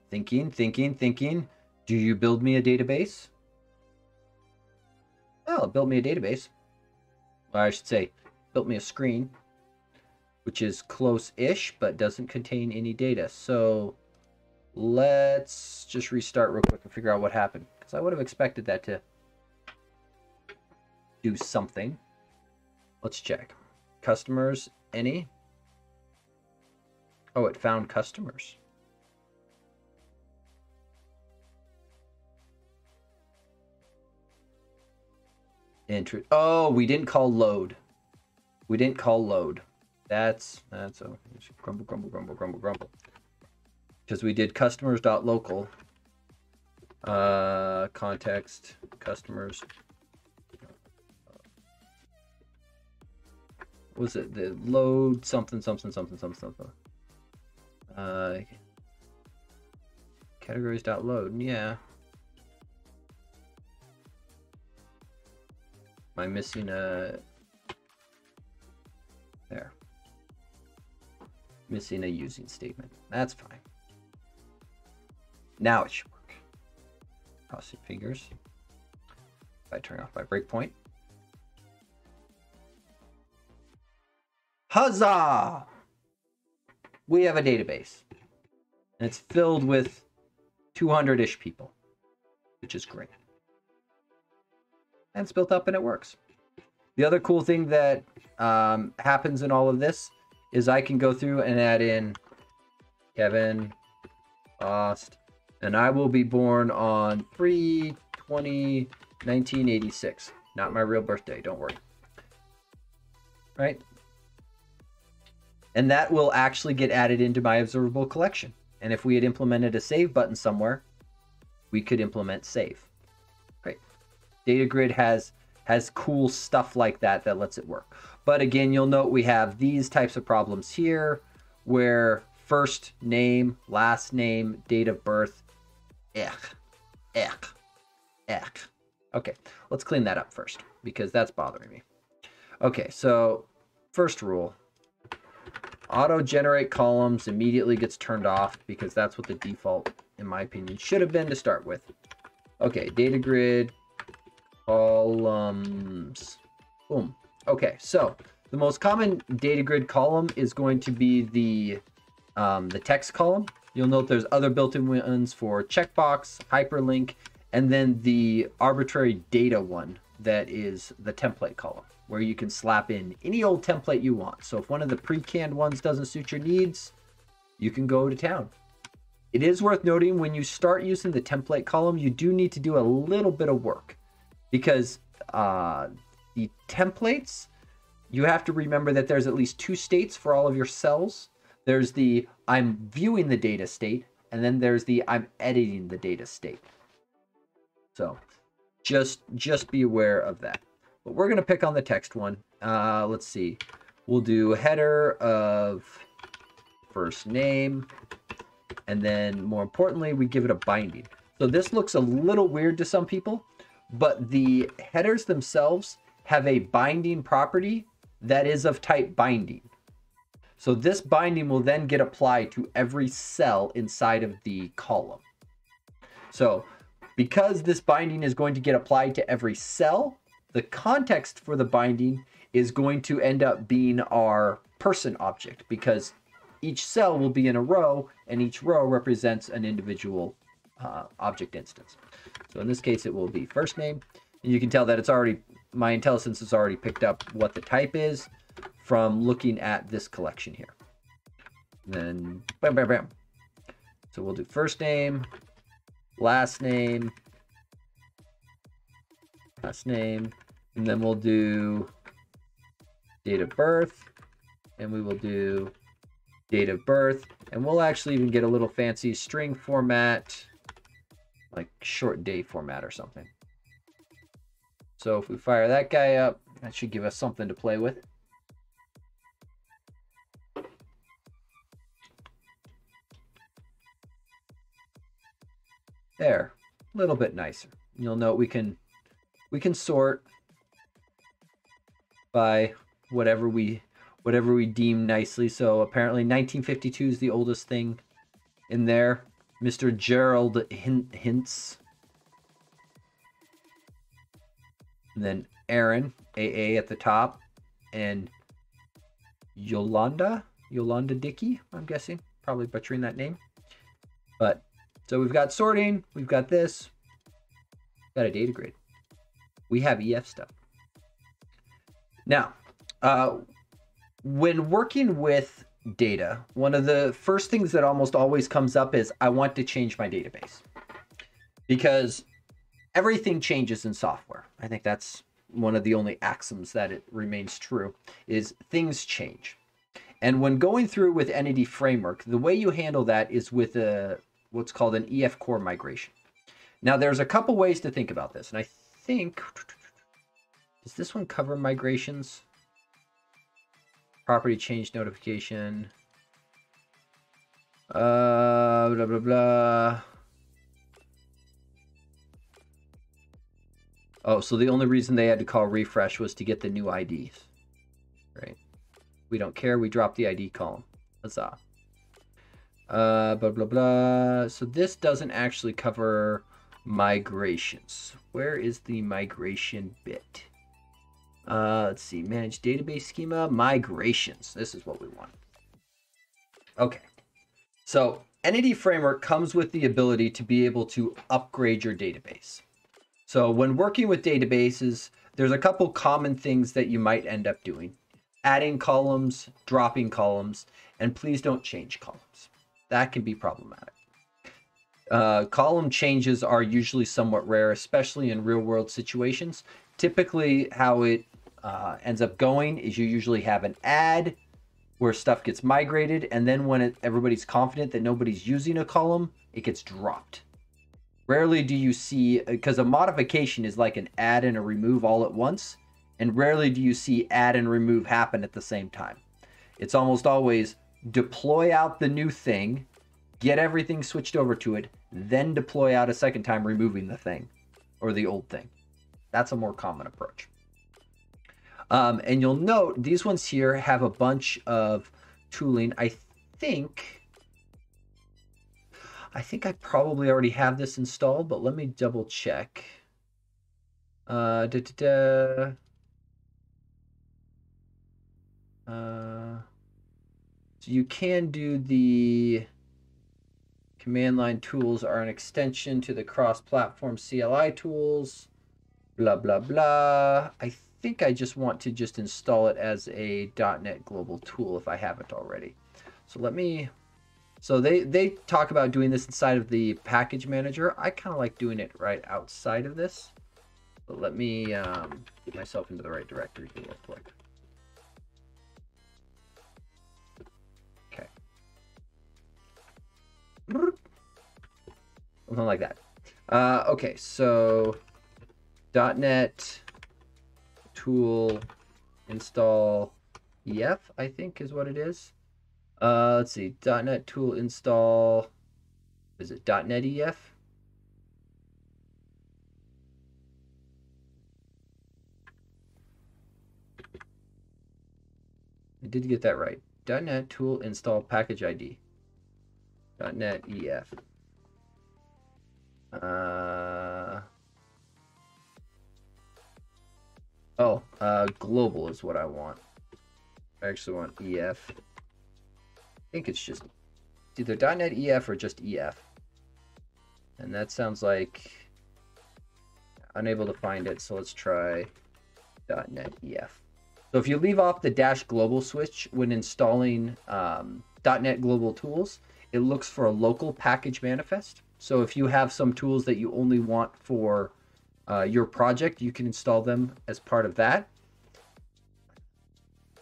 Thinking. Do you build me a database? Oh, it built me a database. Or I should say, built me a screen, which is close-ish, but doesn't contain any data. So let's just restart real quick and figure out what happened, because I would have expected that to do something. Let's check. Customers, any? Oh, it found customers. Oh, we didn't call load. We didn't call load. That's a grumble. Because we did customers.local. Context, customers. What was it? The load something. Categories.load. Yeah. Am I missing a... There. Missing a using statement. That's fine. Now it should work. Cross your fingers. If I turn off my breakpoint. Huzzah! We have a database. And it's filled with 200-ish people, which is great. And it's built up and it works. The other cool thing that happens in all of this is I can go through and add in Kevin Lost, and I will be born on 3/20/1986. Not my real birthday, don't worry. Right? And that will actually get added into my observable collection. And if we had implemented a save button somewhere, we could implement save. Great. Datagrid has cool stuff like that that lets it work. But again, you'll note we have these types of problems here where first name, last name, date of birth, Okay, let's clean that up first because that's bothering me. Okay, so first rule. Auto-generate columns immediately gets turned off because that's what the default, in my opinion, should have been to start with. Okay, Datagrid columns. Boom. Okay, so the most common Datagrid column is going to be the text column. You'll note there's other built-in ones for checkbox, hyperlink, and then the arbitrary data one that is the template column, where you can slap in any old template you want. So if one of the pre-canned ones doesn't suit your needs, you can go to town. It is worth noting when you start using the template column, you do need to do a little bit of work because the templates, you have to remember that there's at least two states for all of your cells. There's the I'm viewing the data state, and then there's the I'm editing the data state. So just be aware of that. but we're going to pick on the text one. Let's see. We'll do header of first name, and then more importantly, we give it a binding. So this looks a little weird to some people, but the headers themselves have a binding property that is of type binding. So this binding will then get applied to every cell inside of the column. So because this binding is going to get applied to every cell, the context for the binding is going to end up being our person object, because each cell will be in a row and each row represents an individual object instance. So in this case, it will be first name. And you can tell that it's already, my IntelliSense has already picked up what the type is from looking at this collection here. And then bam, bam, bam. So we'll do first name, last name, and then we'll do date of birth, and we will do date of birth, and we'll actually even get a little fancy string format, like short day format or something. So if we fire that guy up, that should give us something to play with. There, a little bit nicer. You'll note we can sort by whatever we deem nicely. So apparently 1952 is the oldest thing in there. Mr. Gerald Hintz. And then Aaron, AA at the top, and Yolanda Dickey, I'm guessing, probably butchering that name. But so we've got sorting, we've got this, got a data grid. We have EF stuff. Now, when working with data, one of the first things that almost always comes up is I want to change my database, because everything changes in software. I think that's one of the only axioms that it remains true, is things change. And when going through with Entity Framework, the way you handle that is with what's called an EF core migration. Now, there's a couple ways to think about this, and I think, does this one cover migrations? Property change notification. Blah, blah, blah. Oh, so the only reason they had to call refresh was to get the new IDs, right? We don't care. We drop the ID column. Huzzah. Blah, blah, blah. So this doesn't actually cover migrations. Where is the migration bit? Let's see. Manage database schema. Migrations. This is what we want. Okay. So Entity Framework comes with the ability to be able to upgrade your database. So when working with databases, there's a couple common things that you might end up doing. Adding columns, dropping columns, and please don't change columns. That can be problematic. Column changes are usually somewhat rare, especially in real-world situations. Typically, how it ends up going is you usually have an add where stuff gets migrated, and then when everybody's confident that nobody's using a column, it gets dropped. Rarely do you see, because a modification is like an add and a remove all at once, and rarely do you see add and remove happen at the same time. It's almost always deploy out the new thing, get everything switched over to it, then deploy out a second time, removing the thing or the old thing. That's a more common approach. And you'll note these ones here have a bunch of tooling. I think I probably already have this installed, but let me double check. So you can do the command line tools are an extension to the cross-platform CLI tools, blah, blah, blah. I think I just want to just install it as a .NET Global tool if I haven't already. So let me... So they talk about doing this inside of the package manager. I kind of like doing it right outside of this. But let me get myself into the right directory here real quick. Okay. Something like that. Okay, so .NET tool install EF, I think is what it is. Let's see, .NET tool install, is it .NET EF? I did get that right. .NET tool install package ID. .NET EF. Global is what I want. I actually want EF. I think it's either .NET EF or just EF. And that sounds like unable to find it, so let's try .NET EF. So if you leave off the -global switch when installing .NET Global tools, it looks for a local package manifest. So if you have some tools that you only want for your project, you can install them as part of that.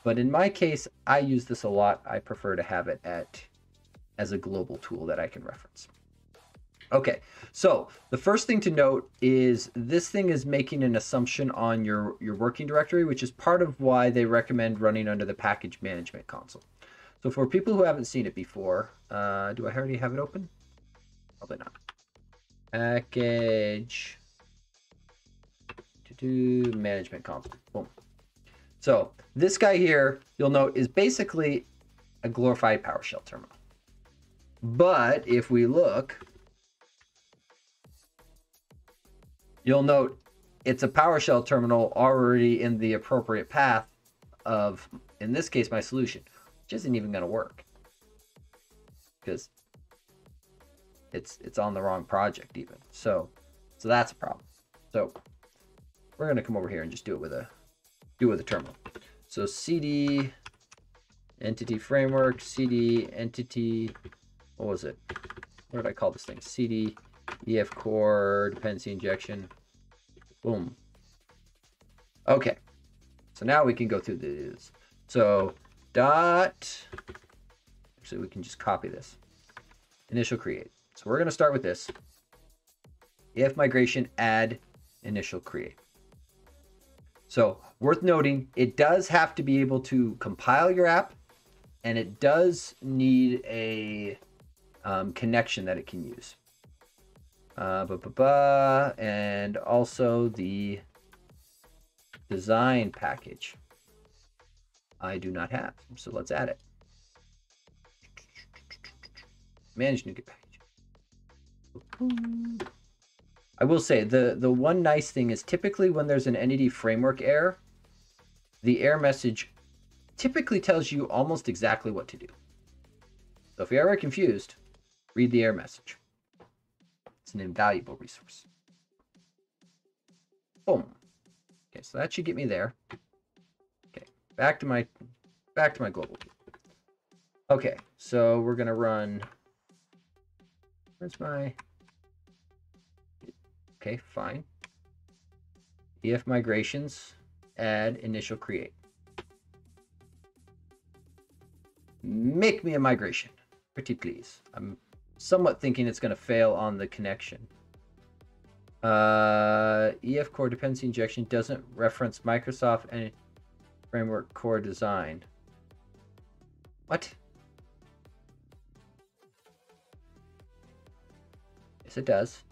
But in my case, I use this a lot. I prefer to have it as a global tool that I can reference. Okay, so the first thing to note is this thing is making an assumption on your working directory, which is part of why they recommend running under the package management console. So for people who haven't seen it before, do I already have it open? Probably not. Package management console. Boom. So this guy here, you'll note, is basically a glorified PowerShell terminal. But if we look, you'll note it's a PowerShell terminal already in the appropriate path of, in this case, my solution, which isn't even going to work because it's on the wrong project even. So that's a problem. So we're going to come over here and just do it with a terminal. So cd entity framework, cd entity, what was it? What did I call this thing? cd ef core dependency injection. Boom. Okay. So now we can go through this. So actually we can just copy this. Initial create. So we're going to start with this. EF migration add initial create. So worth noting, it does have to be able to compile your app, and it does need a connection that it can use. And also the design package I do not have, so let's add it. Manage Nuget package. I will say the one nice thing is typically when there's an entity framework error, the error message typically tells you almost exactly what to do. So if you're ever confused, read the error message. It's an invaluable resource. Boom. Okay, so that should get me there. Okay, back to my global. Okay, so we're gonna run. Where's my? Okay, fine. EF migrations, add initial create. Make me a migration, pretty please. I'm somewhat thinking it's going to fail on the connection. EF core dependency injection doesn't reference Microsoft and framework core design. What? Yes, it does.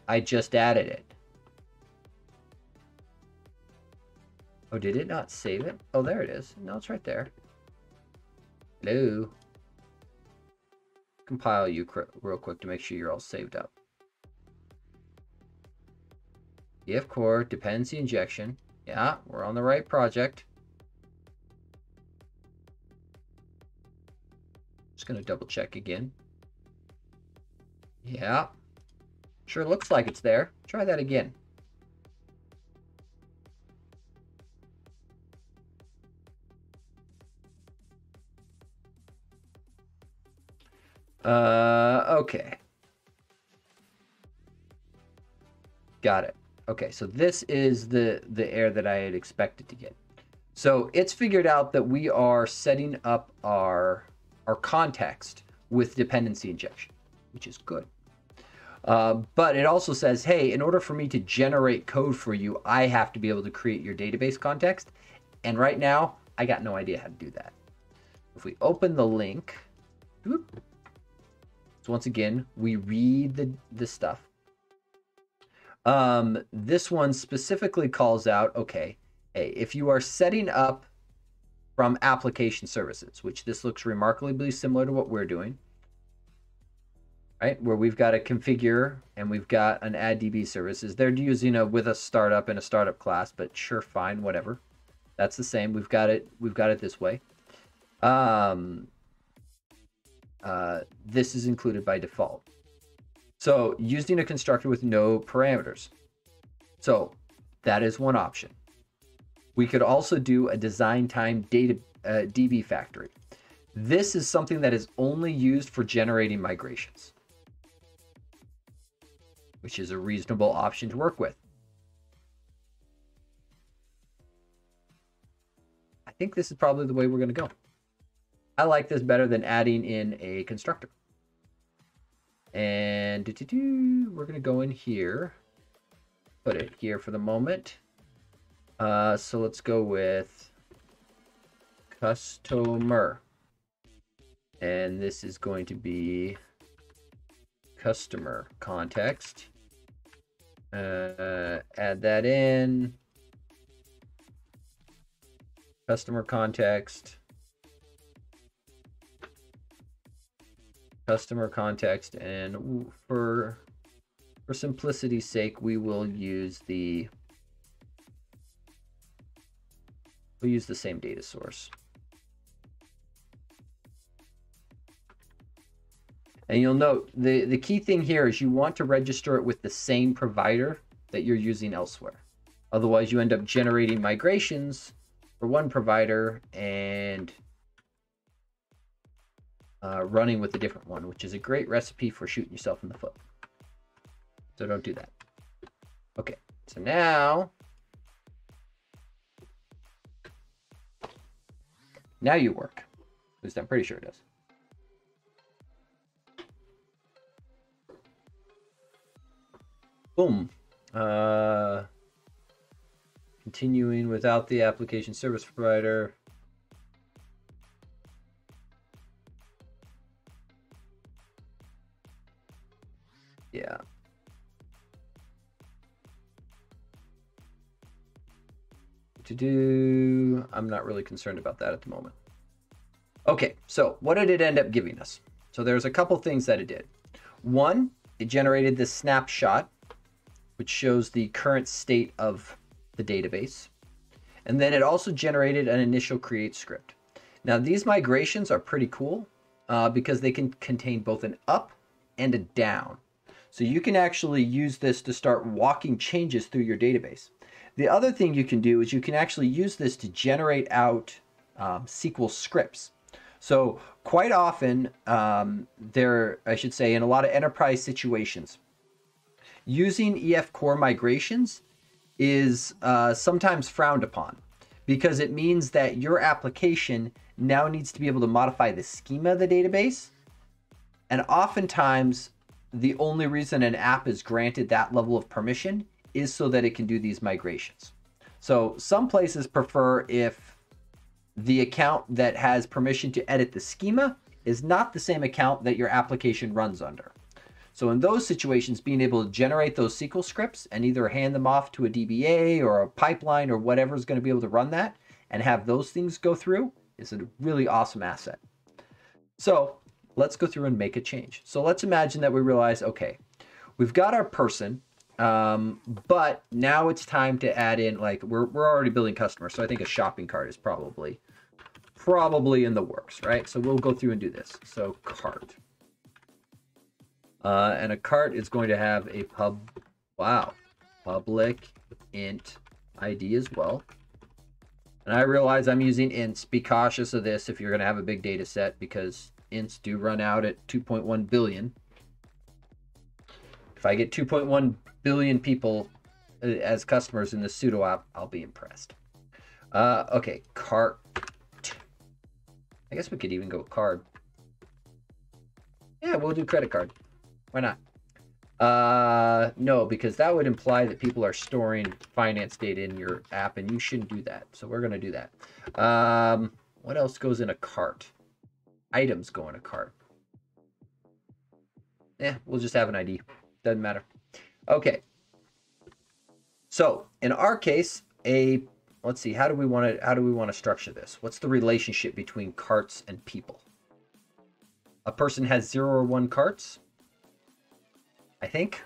I just added it. Oh, did it not save it? Oh, there it is. No, it's right there. Hello. Compile you real quick to make sure you're all saved up. EF core dependency injection. Yeah, we're on the right project. Just gonna double check again. Yeah. Sure looks like it's there. Try that again. Okay. Got it. Okay, so this is the error that I had expected to get. So it's figured out that we are setting up our context with dependency injection, which is good. But it also says, hey, in order for me to generate code for you, I have to be able to create your database context. And right now, I got no idea how to do that. If we open the link, whoop, so once again, we read the stuff. This one specifically calls out, okay, hey, if you are setting up from application services, which this looks remarkably similar to what we're doing, right? Where we've got a configure and we've got an add DB services. They're using a with a startup and a startup class, but sure, fine, whatever. That's the same. We've got it this way. This is included by default. So using a constructor with no parameters. So that is one option. We could also do a design time data DB factory. This is something that is only used for generating migrations, which is a reasonable option to work with. I think this is probably the way we're going to go. I like this better than adding in a constructor. And we're going to go in here, put it here for the moment. So let's go with customer. And this is going to be customer context. Add that in. Customer context. Customer context, and for simplicity's sake, we will use the same data source. And you'll note the key thing here is you want to register it with the same provider that you're using elsewhere. Otherwise, you end up generating migrations for one provider and running with a different one, which is a great recipe for shooting yourself in the foot. So don't do that. Okay, so now you work. At least I'm pretty sure it does. Boom. Continuing without the application service provider. Yeah. I'm not really concerned about that at the moment. Okay, so what did it end up giving us? So there's a couple things that it did. One, it generated this snapshot, which shows the current state of the database. And then it also generated an initial create script. Now these migrations are pretty cool because they can contain both an up and a down. So you can actually use this to start walking changes through your database. The other thing you can do is you can actually use this to generate out SQL scripts. So quite often, I should say in a lot of enterprise situations, using EF core migrations is sometimes frowned upon because it means that your application now needs to be able to modify the schema of the database. And oftentimes, the only reason an app is granted that level of permission is so that it can do these migrations. So some places prefer if the account that has permission to edit the schema is not the same account that your application runs under. So in those situations, being able to generate those SQL scripts and either hand them off to a DBA or a pipeline or whatever is going to be able to run that and have those things go through is a really awesome asset. So let's go through and make a change. So let's imagine that we realize, okay, we've got our person, but now it's time to add in, like we're already building customers. So I think a shopping cart is probably in the works, right? So we'll go through and do this. So cart. And a cart is going to have a public int ID as well. And I realize I'm using ints. Be cautious of this if you're going to have a big data set because ints do run out at 2.1 billion. If I get 2.1 billion people as customers in the pseudo app, I'll be impressed. Okay, cart. I guess we could even go card. Yeah, we'll do credit card. Why not? No, because that would imply that people are storing finance data in your app, and you shouldn't do that. So we're going to do that. What else goes in a cart? Items go in a cart. We'll just have an ID. Doesn't matter. Okay. So in our case, let's see, how do we want to structure this? What's the relationship between carts and people? A person has 0 or 1 carts, I think.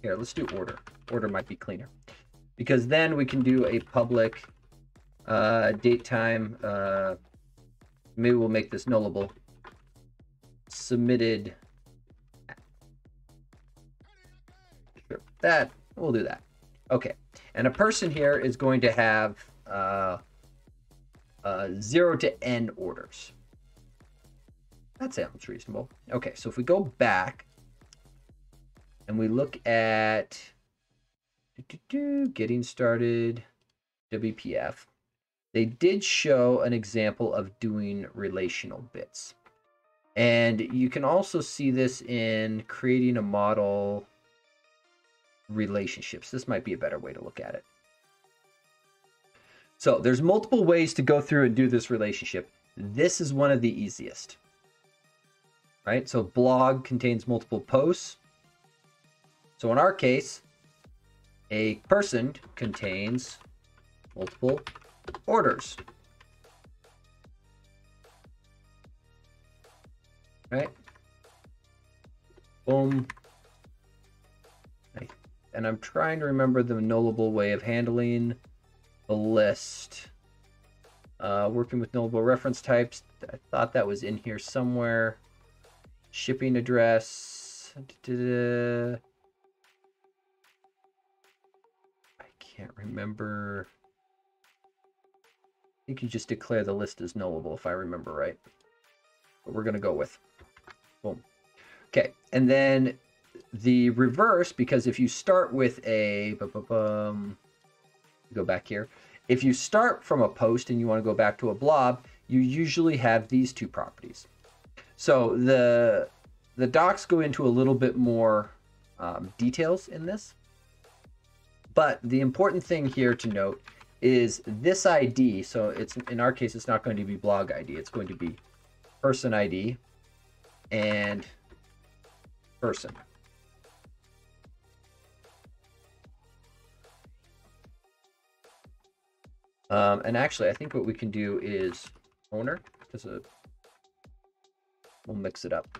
Here, let's do order. Order might be cleaner, because then we can do a public date time. Maybe we'll make this nullable. Submitted. Sure, that we'll do that. Okay, and a person here is going to have 0 to n orders. That sounds reasonable. Okay, so if we go back and we look at getting started WPF, they did show an example of doing relational bits. And you can also see this in creating a model relationships. This might be a better way to look at it. So there's multiple ways to go through and do this relationship. This is one of the easiest. Right? So blog contains multiple posts. So in our case, a person contains multiple orders. Right? Boom. And I'm trying to remember the nullable way of handling the list. Working with nullable reference types. I thought that was in here somewhere. Shipping address. I can't remember. I think you just declare the list as nullable, if I remember right. But we're going to go with. Boom. Okay, and then the reverse, because if you start with a... go back here. If you start from a post and you want to go back to a blob, you usually have these two properties. So the docs go into a little bit more details in this. But the important thing here to note is this ID. So it's, in our case, it's not going to be blog ID. It's going to be person ID and person. And actually, I think what we can do is owner, because we'll mix it up.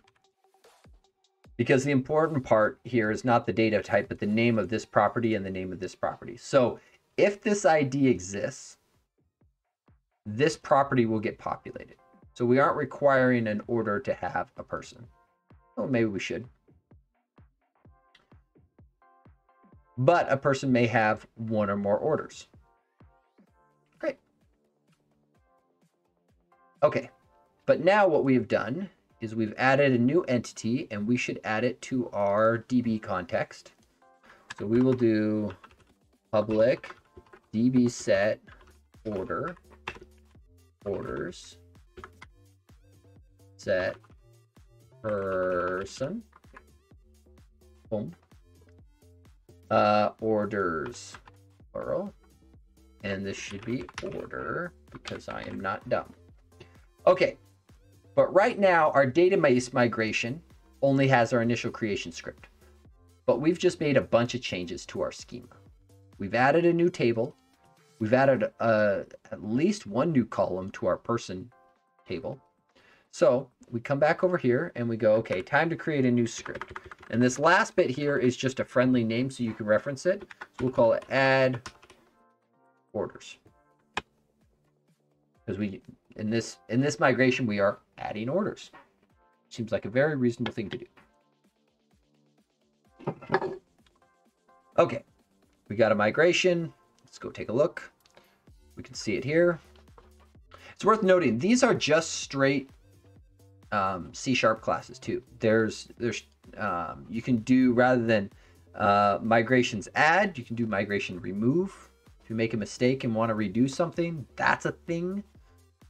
Because the important part here is not the data type, but the name of this property and the name of this property. So if this ID exists, this property will get populated. So we aren't requiring an order to have a person. Well, maybe we should. But a person may have 1 or more orders. Great. Okay, but now what we've done is we've added a new entity, and we should add it to our DB context. So we will do public DB set order orders set person. Boom. Orders plural, and this should be order because I am not dumb. Okay. But right now, our database migration only has our initial creation script. But we've just made a bunch of changes to our schema. We've added a new table. We've added at least 1 new column to our person table. So we come back over here and we go, okay, time to create a new script. And this last bit here is just a friendly name so you can reference it. So we'll call it add orders. Because in this migration, we are adding orders. Seems like a very reasonable thing to do. Okay, we got a migration. Let's go take a look. We can see it here. It's worth noting, these are just straight C# classes too. There's you can do, rather than migrations add, you can do migration remove. If you make a mistake and want to redo something, that's a thing.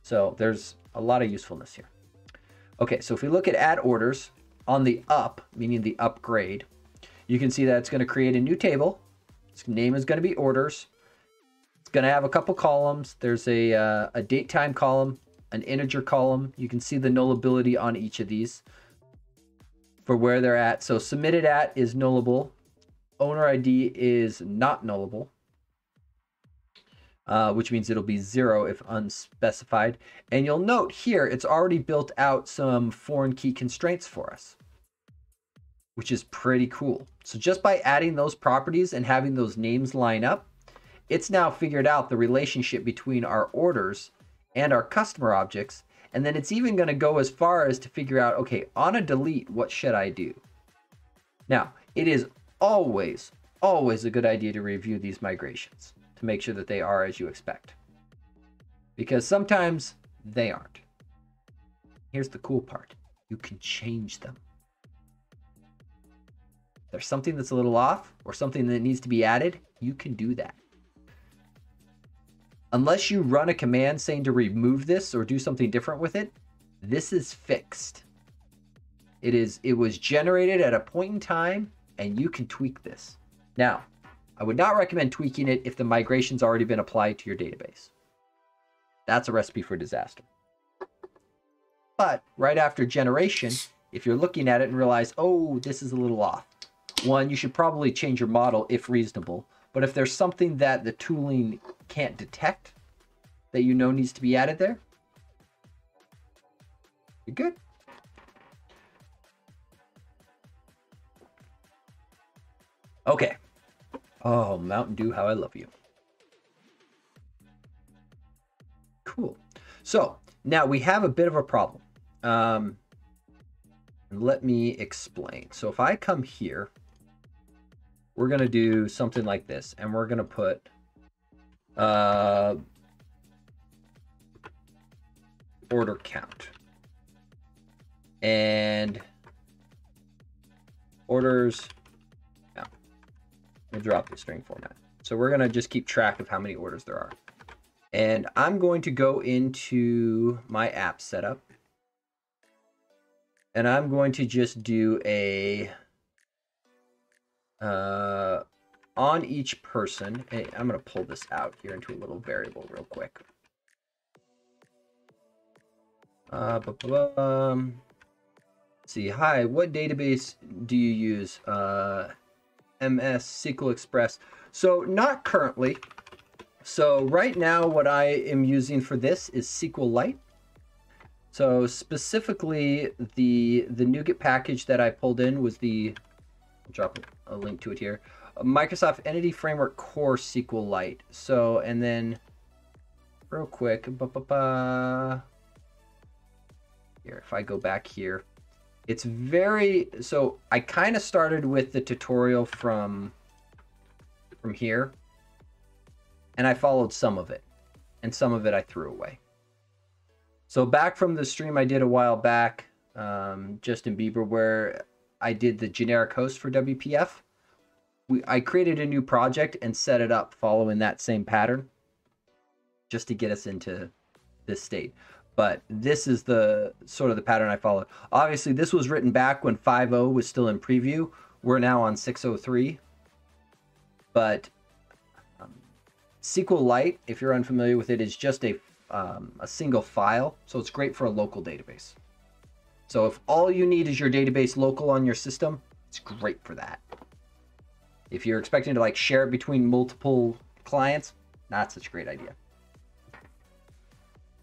So there's a lot of usefulness here. Okay, so if we look at add orders on the up, meaning the upgrade, you can see that it's going to create a new table. Its name is going to be orders. It's going to have a couple columns. There's a date time column, an integer column. You can see the nullability on each of these for where they're at. So submitted at is nullable. Owner ID is not nullable, which means it'll be 0 if unspecified. And you'll note here, it's already built out some foreign key constraints for us, which is pretty cool. So just by adding those properties and having those names line up, it's now figured out the relationship between our orders and our customer objects. And then it's even going to go as far as to figure out, okay, on a delete, what should I do? Now, it is always a good idea to review these migrations to make sure that they are as you expect, because sometimes they aren't. Here's the cool part. You can change them. If there's something that's a little off or something that needs to be added, you can do that. Unless you run a command saying to remove this or do something different with it, this is fixed. It was generated at a point in time, and you can tweak this. Now, I would not recommend tweaking it if the migration's already been applied to your database. That's a recipe for disaster. But right after generation, if you're looking at it and realize, oh, this is a little off, one, you should probably change your model if reasonable. But if there's something that the tooling can't detect that you know needs to be added there, you're good. Okay. Oh, Mountain Dew, how I love you. Cool. So now we have a bit of a problem. Let me explain. So if I come here, we're going to do something like this, and we're going to put order count and orders. Now, we'll drop the string format. So we're going to just keep track of how many orders there are. And I'm going to go into my app setup, and I'm going to just do a on each person. I'm going to pull this out here into a little variable real quick. See, hi, what database do you use? MS, SQL Express. So not currently. So right now what I am using for this is Sql Lite. So specifically the Nuget package that I pulled in was the, I'll drop a link to it here, Microsoft Entity Framework Core SQL Lite. So, and then real quick, here, if I go back here, it's very, so I kind of started with the tutorial from here, and I followed some of it, and some of it I threw away. So back from the stream I did a while back, Justin Bieber, where I did the generic host for WPF, I created a new project and set it up following that same pattern just to get us into this state. But this is the sort of the pattern I followed. Obviously, this was written back when 5.0 was still in preview. We're now on 6.03. But SQL Lite, if you're unfamiliar with it, is just a single file. So it's great for a local database. So if all you need is your database local on your system, it's great for that. If you're expecting to like share it between multiple clients, not such a great idea.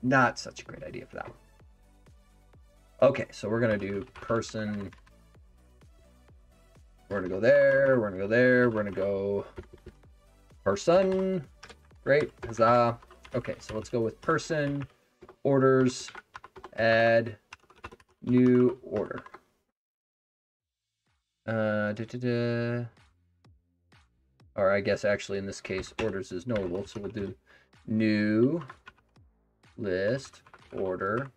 Not such a great idea for that one. Okay, so we're going to do person. We're going to go there. We're going to go there. We're going to go person. Great. Huzzah. Okay, so let's go with person, orders, add new order. Or I guess actually in this case, orders is nullable. So we'll do new list order,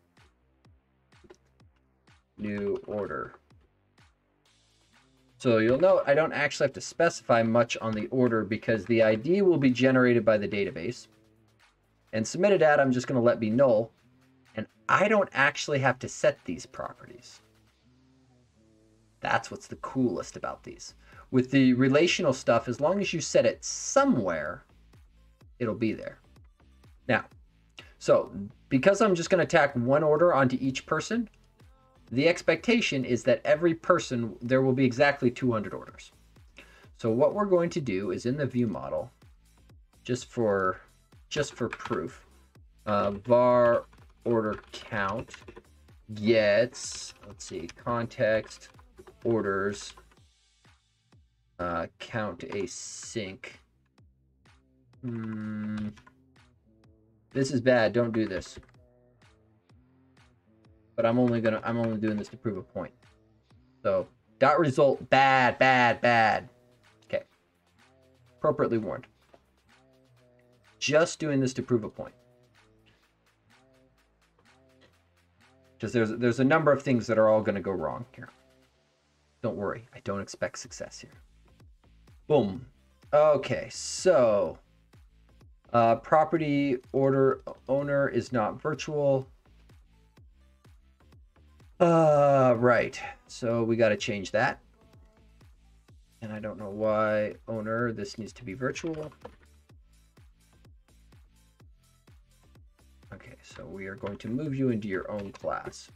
new order. So you'll note I don't actually have to specify much on the order because the ID will be generated by the database. And submitted at, I'm just going to let be null. And I don't actually have to set these properties. That's what's the coolest about these. With the relational stuff, as long as you set it somewhere, it'll be there. Now, so because I'm just going to tack one order onto each person, the expectation is that every person, there will be exactly 200 orders. So what we're going to do is in the view model, just for proof, var order count gets, let's see, context orders count async. This is bad. Don't do this. But I'm only doing this to prove a point. So dot result bad, bad, bad. Okay. Appropriately warned. Just doing this to prove a point. Because there's a number of things that are all going to go wrong here. Don't worry. I don't expect success here. Boom. Okay, so property order owner is not virtual. Right. So we got to change that. And I don't know why owner, this needs to be virtual. Okay, so we are going to move you into your own class.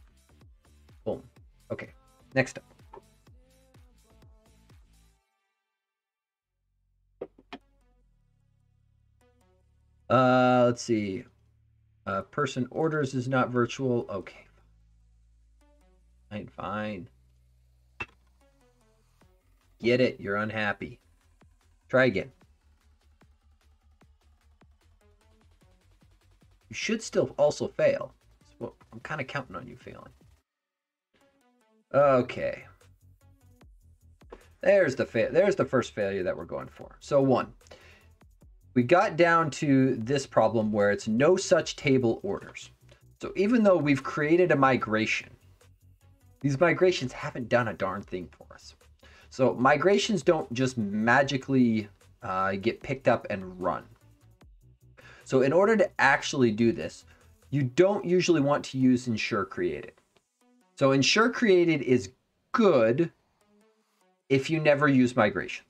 Boom. Okay, next up. Let's see. Person orders is not virtual. Okay. Fine. Get it. You're unhappy. Try again. You should still also fail. Well, I'm kind of counting on you failing. Okay. There's the first failure that we're going for. So 1. We got down to this problem where it's no such table orders. So even though we've created a migration, these migrations haven't done a darn thing for us. So migrations don't just magically get picked up and run. So in order to actually do this, you don't usually want to use ensure created. So ensure created is good if you never use migrations.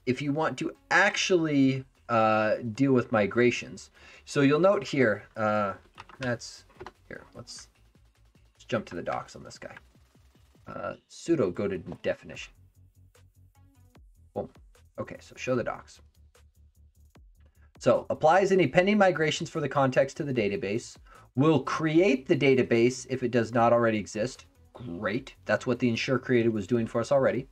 If you want to actually deal with migrations, so you'll note here, let's jump to the docs on this guy. Sudo go to definition. Boom. Okay, so show the docs. So applies any pending migrations for the context to the database. Will create the database if it does not already exist. Great. That's what the ensure created was doing for us already.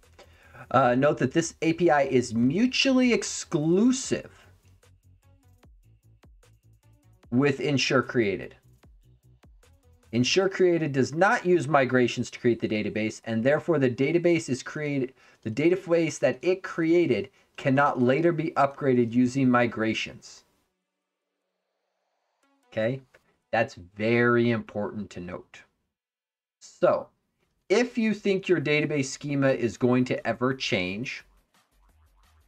Note that this API is mutually exclusive with ensure created. Ensure created does not use migrations to create the database, and therefore the database that it created cannot later be upgraded using migrations. Okay, that's very important to note. So, if you think your database schema is going to ever change,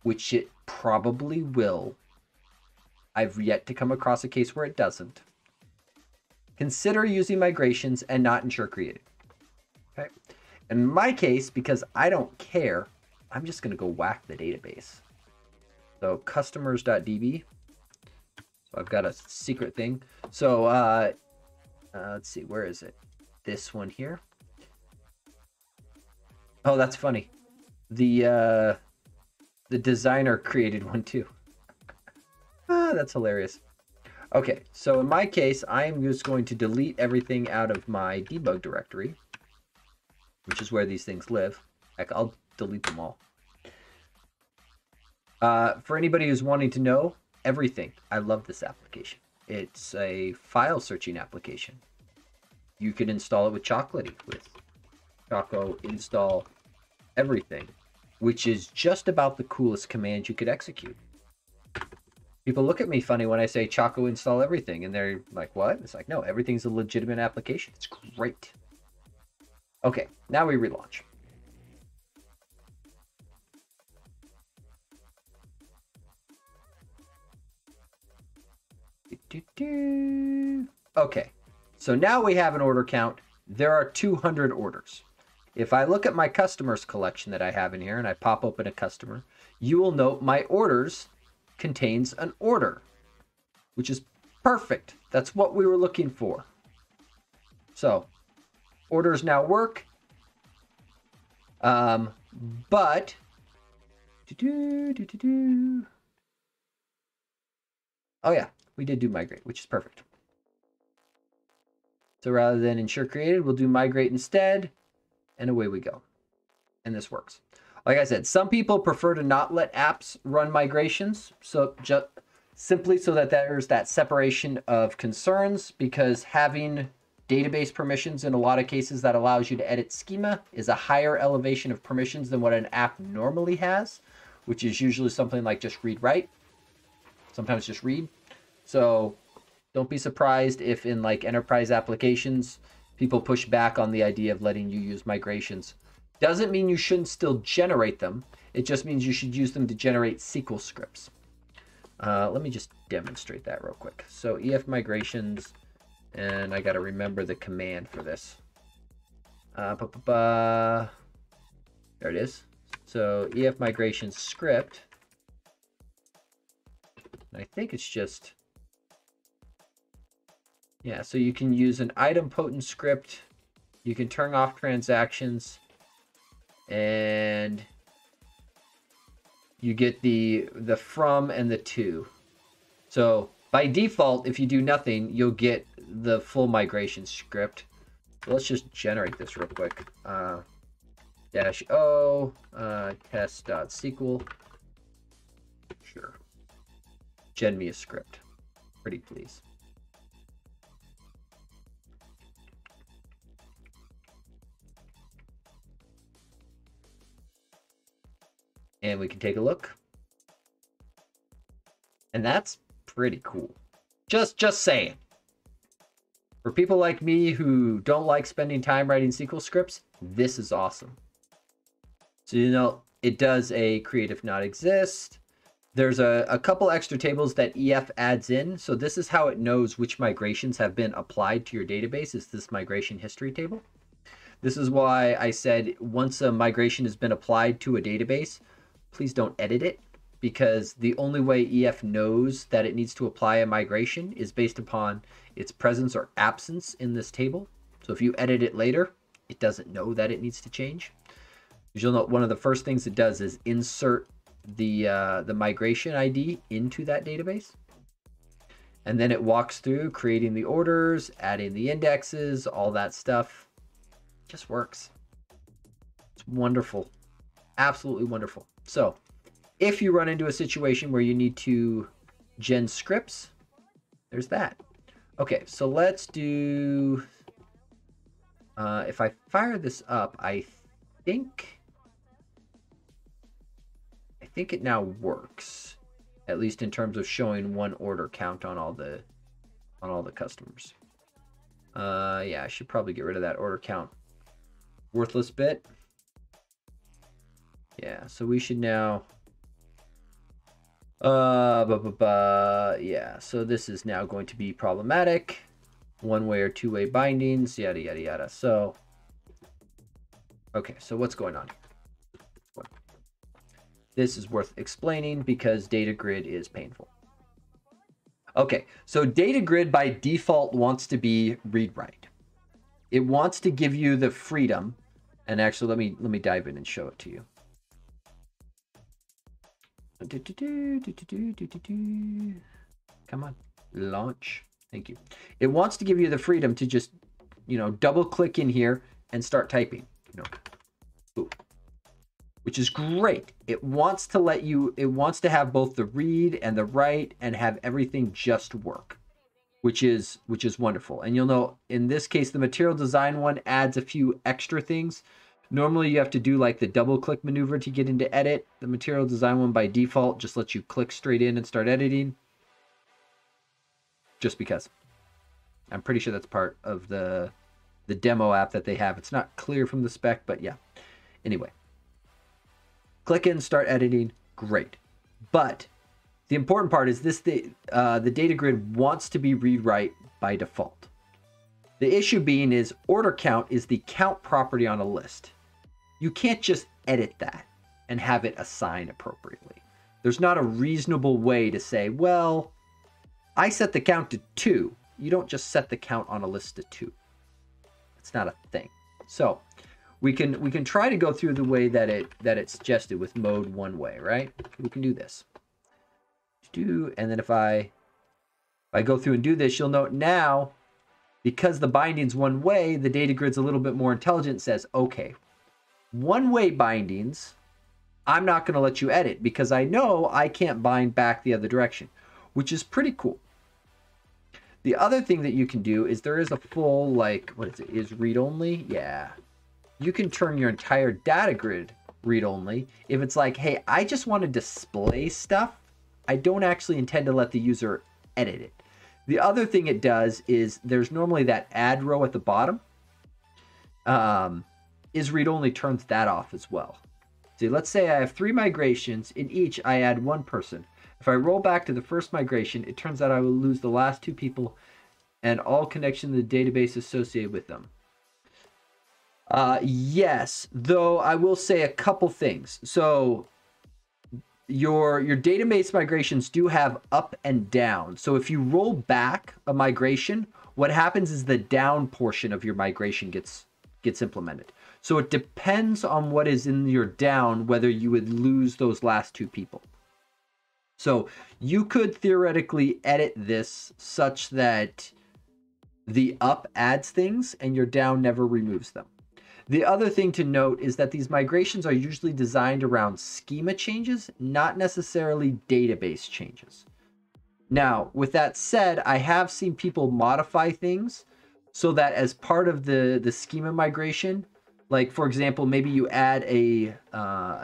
which it probably will, I've yet to come across a case where it doesn't, consider using migrations and not ensure created. Okay. In my case, because I don't care, I'm just going to go whack the database. So customers.db. So I've got a secret thing. So let's see, where is it? This one here. Oh, that's funny. The designer created one too. That's hilarious. Okay, so in my case, I am just going to delete everything out of my debug directory, which is where these things live. Heck, I'll delete them all. For anybody who's wanting to know everything, I love this application. It's a file searching application. You can install it with Chocolatey, with Choco install everything, which is just about the coolest command you could execute. People look at me funny when I say Choco install everything, and they're like, what? It's like, no, everything's a legitimate application. It's great. Okay, now we relaunch. Okay, so now we have an order count. There are 200 orders. If I look at my customers collection that I have in here and I pop open a customer, you will note my orders contains an order, which is perfect. That's what we were looking for. So orders now work. But oh yeah, we did do migrate, which is perfect. So rather than ensure created, we'll do migrate instead, and away we go. And this works. Like I said, some people prefer to not let apps run migrations, so just simply so that there's that separation of concerns, because having database permissions in a lot of cases that allows you to edit schema is a higher elevation of permissions than what an app normally has, which is usually something like just read write, sometimes just read. So don't be surprised if in like enterprise applications, people push back on the idea of letting you use migrations. Doesn't mean you shouldn't still generate them. It just means you should use them to generate SQL scripts. Let me just demonstrate that real quick. So EF migrations, and I got to remember the command for this. There it is. So EF migration script. I think it's just, yeah, so you can use an idempotent script. You can turn off transactions, and you get the from and the to. So by default, if you do nothing, you'll get the full migration script. So let's just generate this real quick. -o test.sql. Sure. Gen me a script. Pretty please. And we can take a look. And that's pretty cool. Just saying. For people like me who don't like spending time writing SQL scripts, this is awesome. So, you know, it does a create if not exist. There's a couple extra tables that EF adds in. So this is how it knows which migrations have been applied to your database, is this migration history table. This is why I said once a migration has been applied to a database, please don't edit it, because the only way EF knows that it needs to apply a migration is based upon its presence or absence in this table. So if you edit it later, it doesn't know that it needs to change. You'll note one of the first things it does is insert the migration ID into that database. And then it walks through creating the orders, adding the indexes, all that stuff. It just works. It's wonderful. Absolutely wonderful. So if you run into a situation where you need to gen scripts, there's that. Okay, so let's do, if I fire this up, I think it now works, at least in terms of showing one order count on all the customers. Yeah, I should probably get rid of that order count worthless bit. Yeah, so we should now, yeah, so this is now going to be problematic. One-way or two-way bindings, yada, yada, yada. So, okay, so what's going on here? This is worth explaining because Datagrid is painful. Okay, so Datagrid by default wants to be read-write. It wants to give you the freedom, and actually let me dive in and show it to you. Come on, launch. Thank you. It wants to give you the freedom to just, you know, double click in here and start typing. You know, ooh. Which is great. It wants to let you, it wants to have both the read and the write and have everything just work, which is wonderful. And you'll know in this case, the material design one adds a few extra things. Normally you have to do like the double click maneuver to get into edit. The material design one by default just lets you click straight in and start editing. Just because. I'm pretty sure that's part of the demo app that they have. It's not clear from the spec, but yeah. Anyway. Click in, start editing, great. But The important part is this: the data grid wants to be read-write by default. The issue being is order count is the count property on a list. You can't just edit that and have it assigned appropriately. There's not a reasonable way to say, well, I set the count to 2. You don't just set the count on a list to 2. It's not a thing. So we can try to go through the way that it's suggested with mode one way, right? We can do this. And then if I go through and do this, you'll note now, because the binding's one way, the data grid's a little bit more intelligent, says, okay, one-way bindings, I'm not going to let you edit because I know I can't bind back the other direction, which is pretty cool. The other thing that you can do is there is a full, like, what is it, is read-only? Yeah. You can turn your entire data grid read-only. If it's like, hey, I just want to display stuff, I don't actually intend to let the user edit it. The other thing it does is there's normally that add row at the bottom. Is read-only turns that off as well. See, let's say I have 3 migrations. In each, I add 1 person. If I roll back to the first migration, it turns out I will lose the last 2 people and all connection to the database associated with them. Yes, though I will say a couple things. So your database migrations do have up and down. So if you roll back a migration, what happens is the down portion of your migration gets implemented. So it depends on what is in your down, whether you would lose those last 2 people. So you could theoretically edit this such that the up adds things and your down never removes them. The other thing to note is that these migrations are usually designed around schema changes, not necessarily database changes. Now, with that said, I have seen people modify things so that as part of the schema migration, like for example, maybe you add a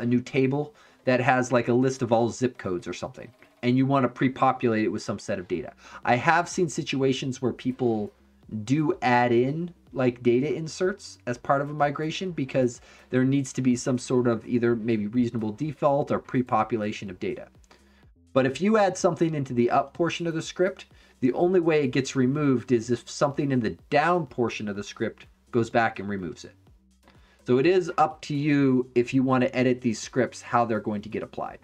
new table that has like a list of all zip codes or something, and you want to pre-populate it with some set of data. I have seen situations where people do add in like data inserts as part of a migration because there needs to be some sort of either maybe reasonable default or pre-population of data. But if you add something into the up portion of the script, the only way it gets removed is if something in the down portion of the script goes back and removes it. So it is up to you if you want to edit these scripts, how they're going to get applied.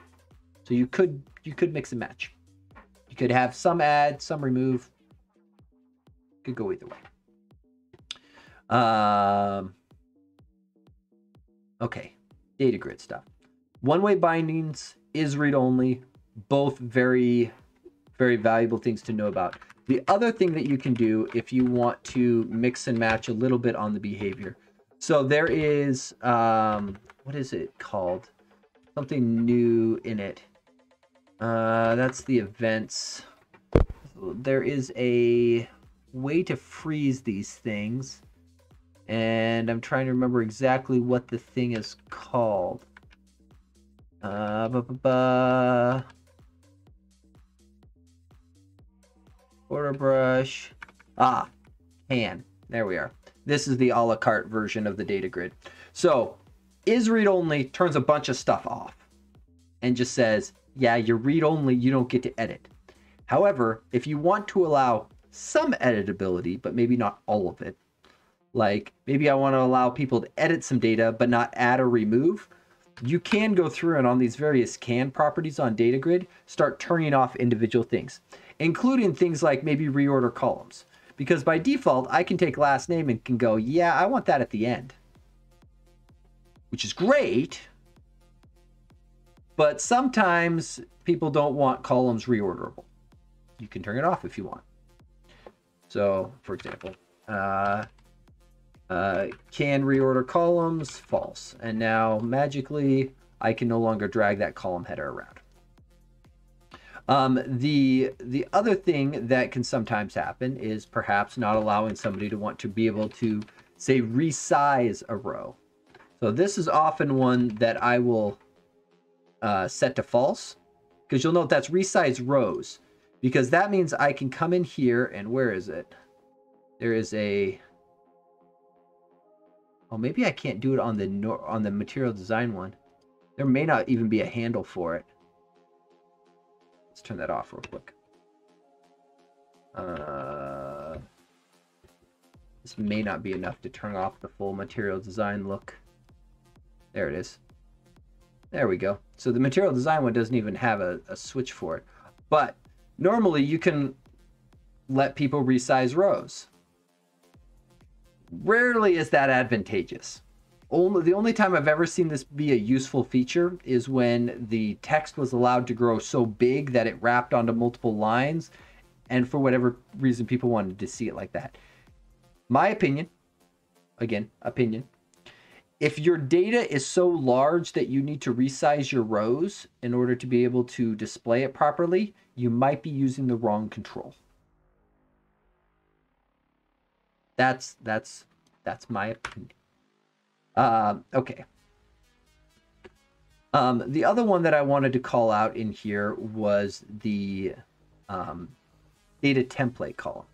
So you could mix and match. You could have some add, some remove. Could go either way. Okay, data grid stuff. One-way bindings is read-only. Both very, very valuable things to know about. The other thing that you can do if you want to mix and match a little bit on the behavior. So there is, what is it called? Something new in it. That's the events. There is a way to freeze these things. And I'm trying to remember exactly what the thing is called. Border brush. Can. There we are. This is the a la carte version of the data grid. So is read only turns a bunch of stuff off and just says, yeah, you're read only, you don't get to edit. However, if you want to allow some editability, but maybe not all of it, like maybe I want to allow people to edit some data, but not add or remove, you can go through and on these various can properties on data grid, start turning off individual things, including things like maybe reorder columns. Because by default, I can take last name and can go, yeah, I want that at the end. Which is great. But sometimes people don't want columns reorderable. You can turn it off if you want. So, for example, can reorder columns, false. And now, magically, I can no longer drag that column header around. The other thing that can sometimes happen is perhaps not allowing somebody to want to be able to, say, resize a row. So this is often one that I will set to false, because you'll note that's resize rows, because that means I can come in here and where is it? There is a, oh, maybe I can't do it on the material design one. There may not even be a handle for it. Let's turn that off real quick. This may not be enough to turn off the full material design look. There it is. There we go. So the material design one doesn't even have a switch for it. But normally you can let people resize rows. Rarely is that advantageous. The only time I've ever seen this be a useful feature is when the text was allowed to grow so big that it wrapped onto multiple lines, and for whatever reason people wanted to see it like that. My opinion, again, opinion, if your data is so large that you need to resize your rows in order to be able to display it properly, you might be using the wrong control. That's my opinion. Okay. The other one that I wanted to call out in here was the data template column.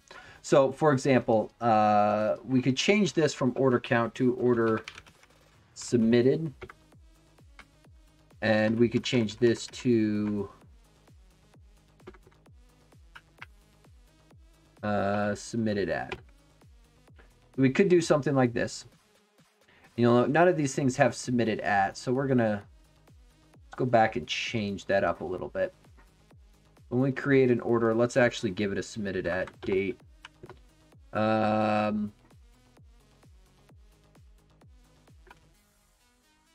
So, for example, we could change this from order count to order submitted, and we could change this to submitted at. We could do something like this. You know, none of these things have submitted at, so we're gonna go back and change that up a little bit. When we create an order, let's actually give it a submitted at date.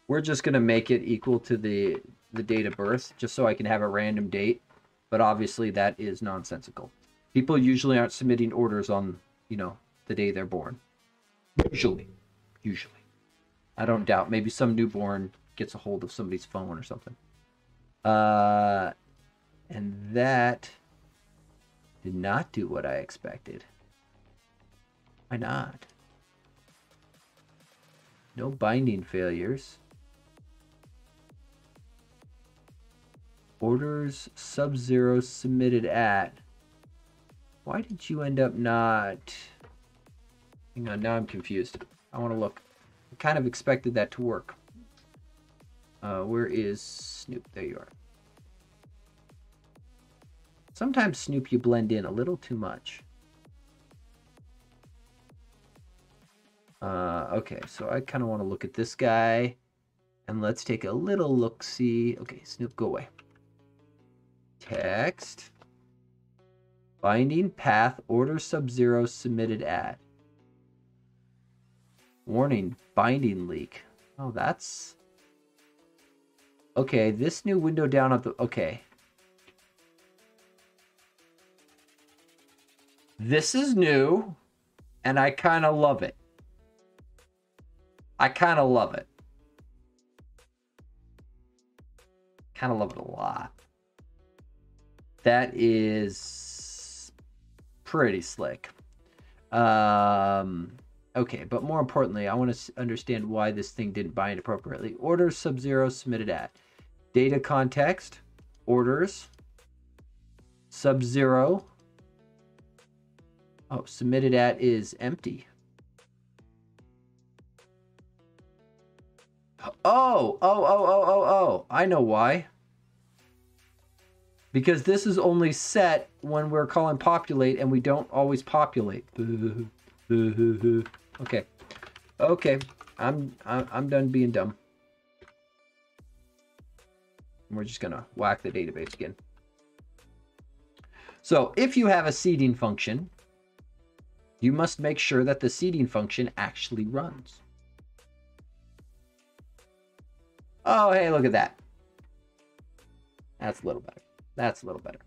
We're just gonna make it equal to the date of birth, just so I can have a random date. But obviously that is nonsensical. People usually aren't submitting orders on, you know, the day they're born. Usually. I don't doubt. Maybe some newborn gets a hold of somebody's phone or something. And that did not do what I expected. Why not? No binding failures. Orders sub-0 submitted at. Why did you end up not... Hang on, now I'm confused. I want to look. I kind of expected that to work. Where is Snoop? There you are. Sometimes, Snoop, you blend in a little too much. Okay, so I kind of want to look at this guy. And let's take a little look-see. Okay, Snoop, go away. Text. Binding path order sub-0 submitted at. Warning, binding leak. Oh, that's... Okay, this new window down at the... Okay. This is new, and I kind of love it. I kind of love it. Kind of love it a lot. That is pretty slick. Okay, but more importantly, I want to understand why this thing didn't bind appropriately. Order sub-0 submitted at. Data context, orders, sub-0. Oh, submitted at is empty. Oh, I know why. Because this is only set when we're calling populate and we don't always populate. Okay. Okay. I'm done being dumb. We're just gonna whack the database again. So if you have a seeding function, you must make sure that the seeding function actually runs. Oh, hey, look at that. That's a little better. That's a little better.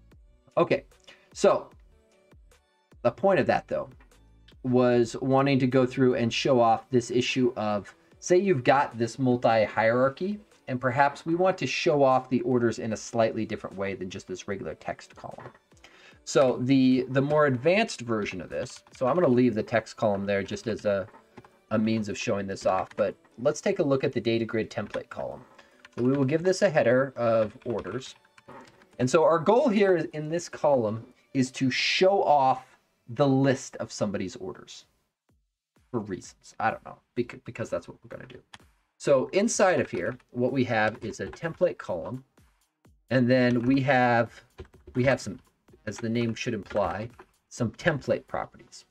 Okay, so the point of that, though, was wanting to go through and show off this issue of, say you've got this multi-hierarchy, and perhaps we want to show off the orders in a slightly different way than just this regular text column. So the more advanced version of this, so I'm going to leave the text column there just as a means of showing this off, but let's take a look at the Datagrid Template column. So we will give this a header of orders. And so our goal here in this column is to show off the list of somebody's orders for reasons. I don't know, because that's what we're going to do. So inside of here, what we have is a template column, and then we have we have some, as the name should imply, some template properties.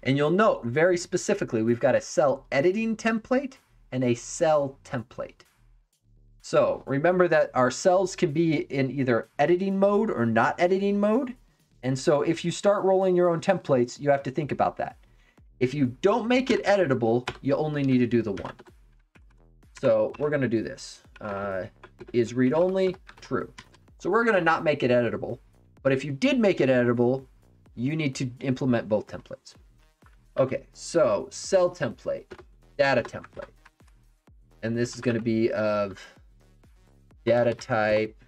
And you'll note very specifically, we've got a cell editing template and a cell template. So remember that our cells can be in either editing mode or not editing mode. And so if you start rolling your own templates, you have to think about that. If you don't make it editable, you only need to do the one. So we're going to do this. Is read only true. So we're going to not make it editable. But if you did make it editable, you need to implement both templates. Okay, so cell template, data template. And this is going to be of data type,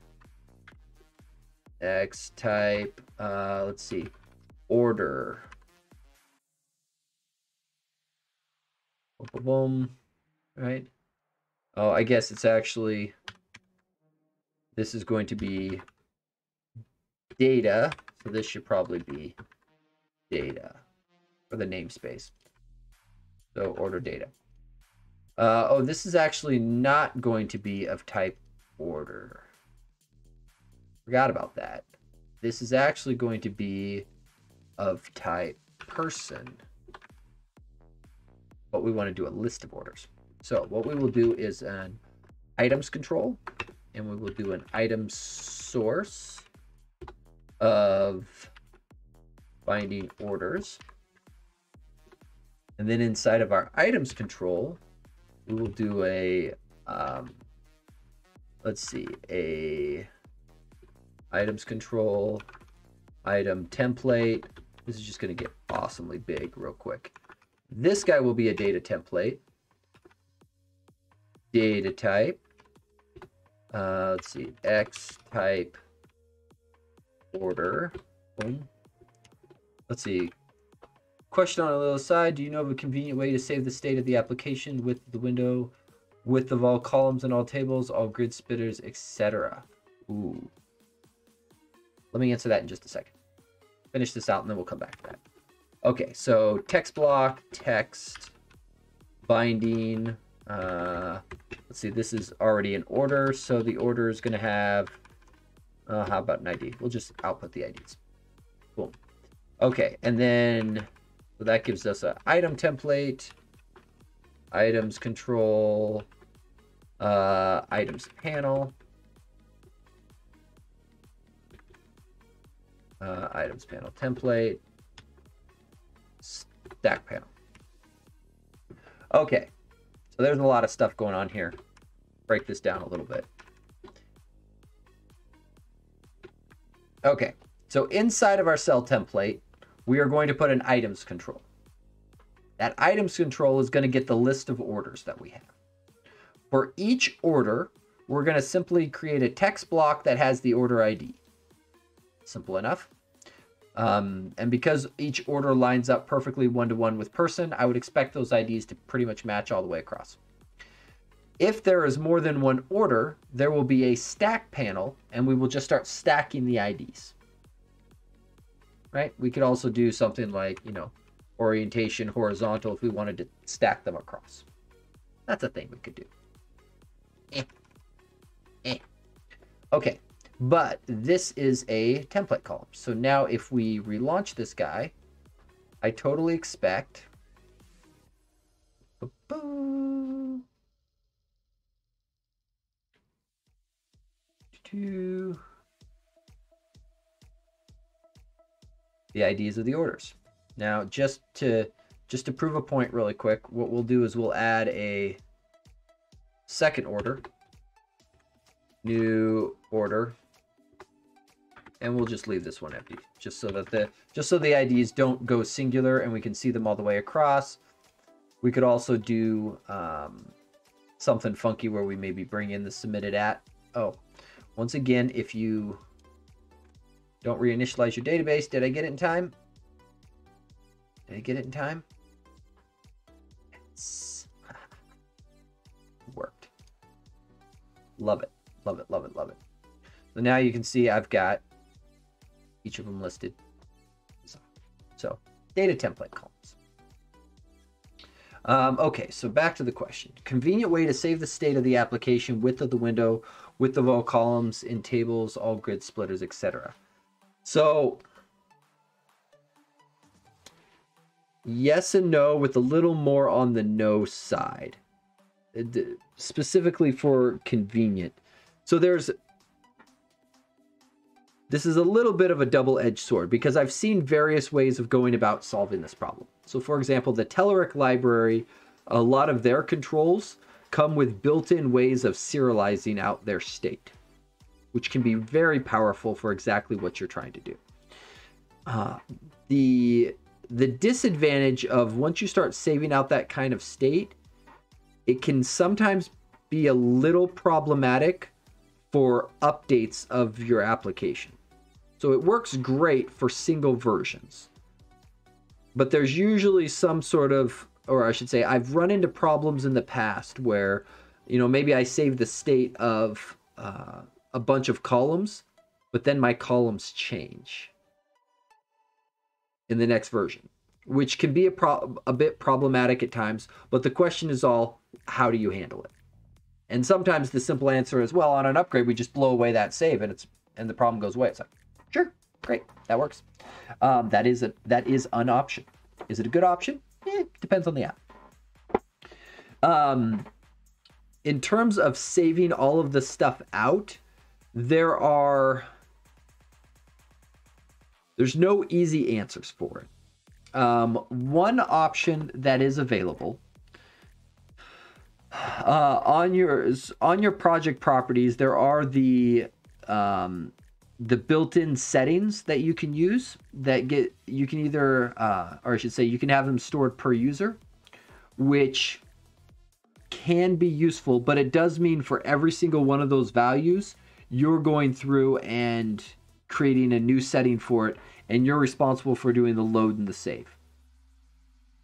X type, let's see, order. Boom, right? Oh, I guess it's actually, this is going to be data. So this should probably be data for the namespace. So order data. Oh, this is actually not going to be of type order. Forgot about that. This is actually going to be of type person. But we want to do a list of orders. So what we will do is an items control, and we will do an item source of binding orders. And then inside of our items control, we will do a, let's see, a items control, item template. This is just going to get awesomely big real quick. This guy will be a data template. Data type. Let's see, X type order. Boom. Let's see. Question on a little side. Do you know of a convenient way to save the state of the application with the window, width of all columns and all tables, all grid spitters, etc.? Ooh. Let me answer that in just a second. Finish this out and then we'll come back to that. Okay, so text block, text, binding. Let's see, this is already an order, so the order is going to have, how about an ID? We'll just output the IDs. Boom. Okay, and then, so that gives us an item template, items control, items panel, items panel template, stack panel. Okay, so there's a lot of stuff going on here. Break this down a little bit. Okay, so inside of our cell template, we are going to put an items control. That items control is going to get the list of orders that we have. For each order, we're going to simply create a text block that has the order ID. Simple enough. And because each order lines up perfectly one-to-one with person, I would expect those IDs to pretty much match all the way across. If there is more than one order, there will be a stack panel, and we will just start stacking the IDs. Right? We could also do something like, you know, orientation horizontal if we wanted to stack them across. That's a thing we could do. Okay. But this is a template column. So now if we relaunch this guy, I totally expect to the IDs of the orders. Now, just to prove a point really quick, what we'll do is we'll add a second order, new order. And we'll just leave this one empty, just so that the IDs don't go singular and we can see them all the way across. We could also do something funky where we maybe bring in the submitted at. Oh, once again, if you don't reinitialize your database, did I get it in time? Did I get it in time? Yes. Worked. Love it. Love it. Love it. Love it. So now you can see I've got each of them listed. So data template columns. Okay, so back to the question. Convenient way to save the state of the application, width of the window, width of all columns in tables, all grid splitters, etc. So yes and no, with a little more on the no side, specifically for convenient. So this is a little bit of a double-edged sword because I've seen various ways of going about solving this problem. So for example, the Telerik library, a lot of their controls come with built-in ways of serializing out their state, which can be very powerful for exactly what you're trying to do. The disadvantage of once you start saving out that kind of state, it can sometimes be a little problematic for updates of your application. So it works great for single versions, but there's usually some sort of, or I should say, I've run into problems in the past where, maybe I save the state of a bunch of columns, but then my columns change in the next version, which can be a bit problematic at times. But the question is all, how do you handle it? And sometimes the simple answer is, well, on an upgrade, we just blow away that save and the problem goes away. It's like, sure, great, that works. That is an option. Is it a good option? Depends on the app. In terms of saving all of the stuff out, there's no easy answers for it. One option that is available on your project properties, there are the built-in settings that you can use you can either, or I should say, you can have them stored per user, which can be useful, but it does mean for every single one of those values, you're going through and creating a new setting for it, and you're responsible for doing the load and the save.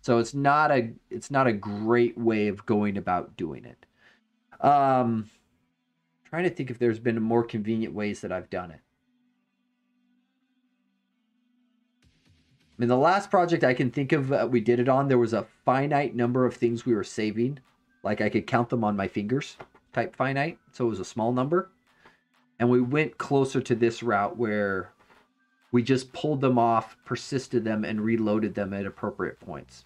So it's not a great way of going about doing it. Trying to think if there's been more convenient ways that I've done it. I mean, the last project I can think of we did it on, there was a finite number of things we were saving. Like I could count them on my fingers, type finite. So it was a small number. And we went closer to this route where we just pulled them off, persisted them, and reloaded them at appropriate points.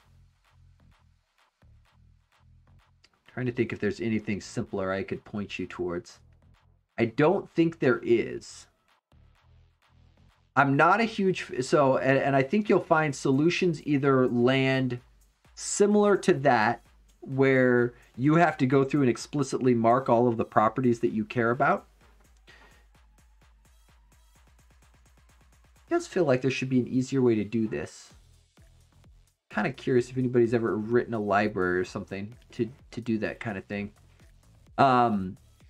Trying to think if there's anything simpler I could point you towards. I don't think there is. I'm not a huge... So, and I think you'll find solutions either land similar to that, where you have to go through and explicitly mark all of the properties that you care about. It does feel like there should be an easier way to do this. Kind of curious if anybody's ever written a library or something to do that kind of thing.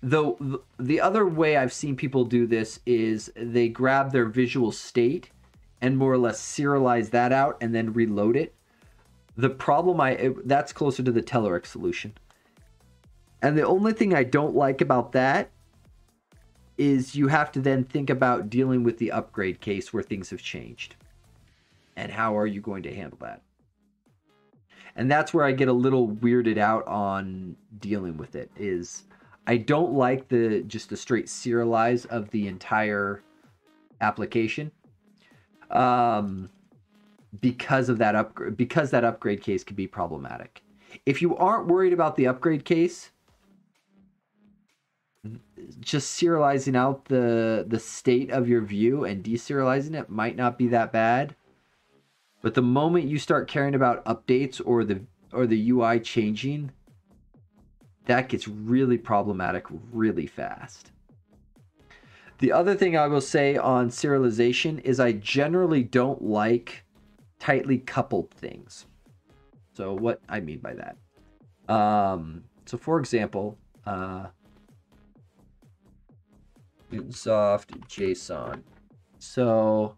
Though the other way I've seen people do this is they grab their visual state and more or less serialize that out and then reload it. The problem that's closer to the Telerik solution. And the only thing I don't like about that is you have to then think about dealing with the upgrade case where things have changed. And how are you going to handle that? And that's where I get a little weirded out on dealing with it, is I don't like just the straight serialize of the entire application. Because of that upgrade, because that upgrade case can be problematic. If you aren't worried about the upgrade case, just serializing out the state of your view and deserializing it might not be that bad. But the moment you start caring about updates or the UI changing, that gets really problematic really fast. The other thing I will say on serialization is I generally don't like tightly coupled things. So what I mean by that. So for example, Newtonsoft JSON. So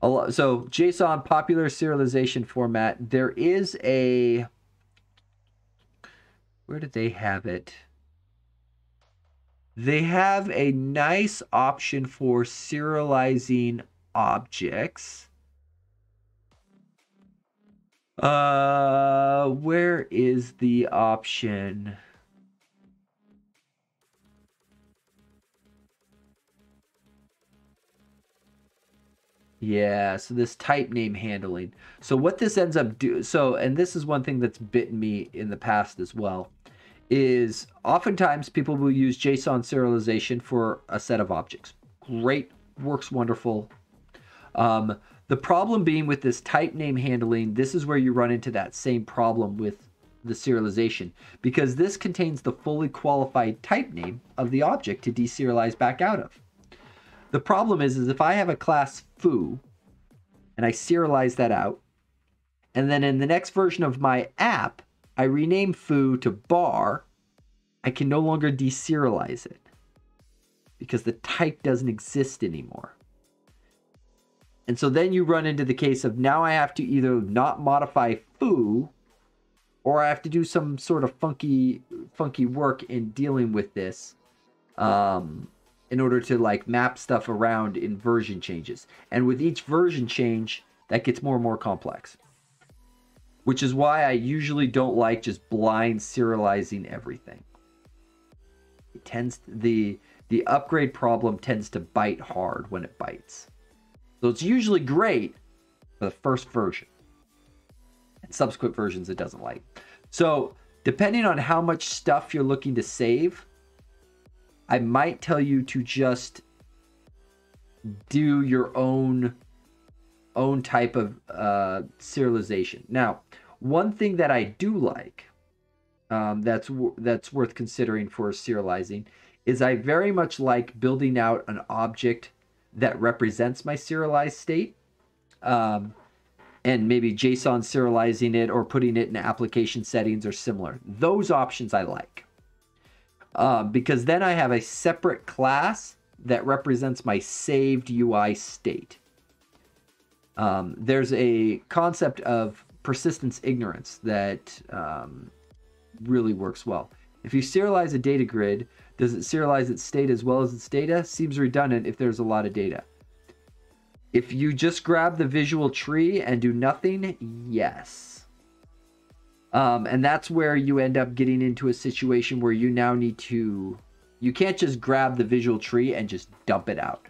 JSON, popular serialization format. There is a... Where did they have it? They have a nice option for serializing objects. Where is the option? Yeah, so this type name handling. So what this ends up and this is one thing that's bitten me in the past as well, is oftentimes people will use JSON serialization for a set of objects. Great, works wonderful. The problem being with this type name handling, this is where you run into that same problem with the serialization, because this contains the fully qualified type name of the object to deserialize back out of. The problem is if I have a class foo and I serialize that out, and then in the next version of my app, I rename foo to bar, I can no longer deserialize it because the type doesn't exist anymore. And so then you run into the case of now I have to either not modify foo, or I have to do some sort of funky work in dealing with this in order to like map stuff around in version changes. And with each version change, that gets more and more complex. Which is why I usually don't like just blind serializing everything. It tends the upgrade problem tends to bite hard when it bites. So it's usually great for the first version. And subsequent versions it doesn't like. So depending on how much stuff you're looking to save, I might tell you to just do your own type of serialization. Now, one thing that I do like that's worth considering for serializing is I very much like building out an object that represents my serialized state, and maybe JSON serializing it or putting it in application settings or similar. Those options I like. Because then I have a separate class that represents my saved UI state. There's a concept of persistence ignorance that really works well. If you serialize a data grid, does it serialize its state as well as its data? Seems redundant if there's a lot of data. If you just grab the visual tree and do nothing, yes. And that's where you end up getting into a situation where you now need to, you can't just grab the visual tree and just dump it out.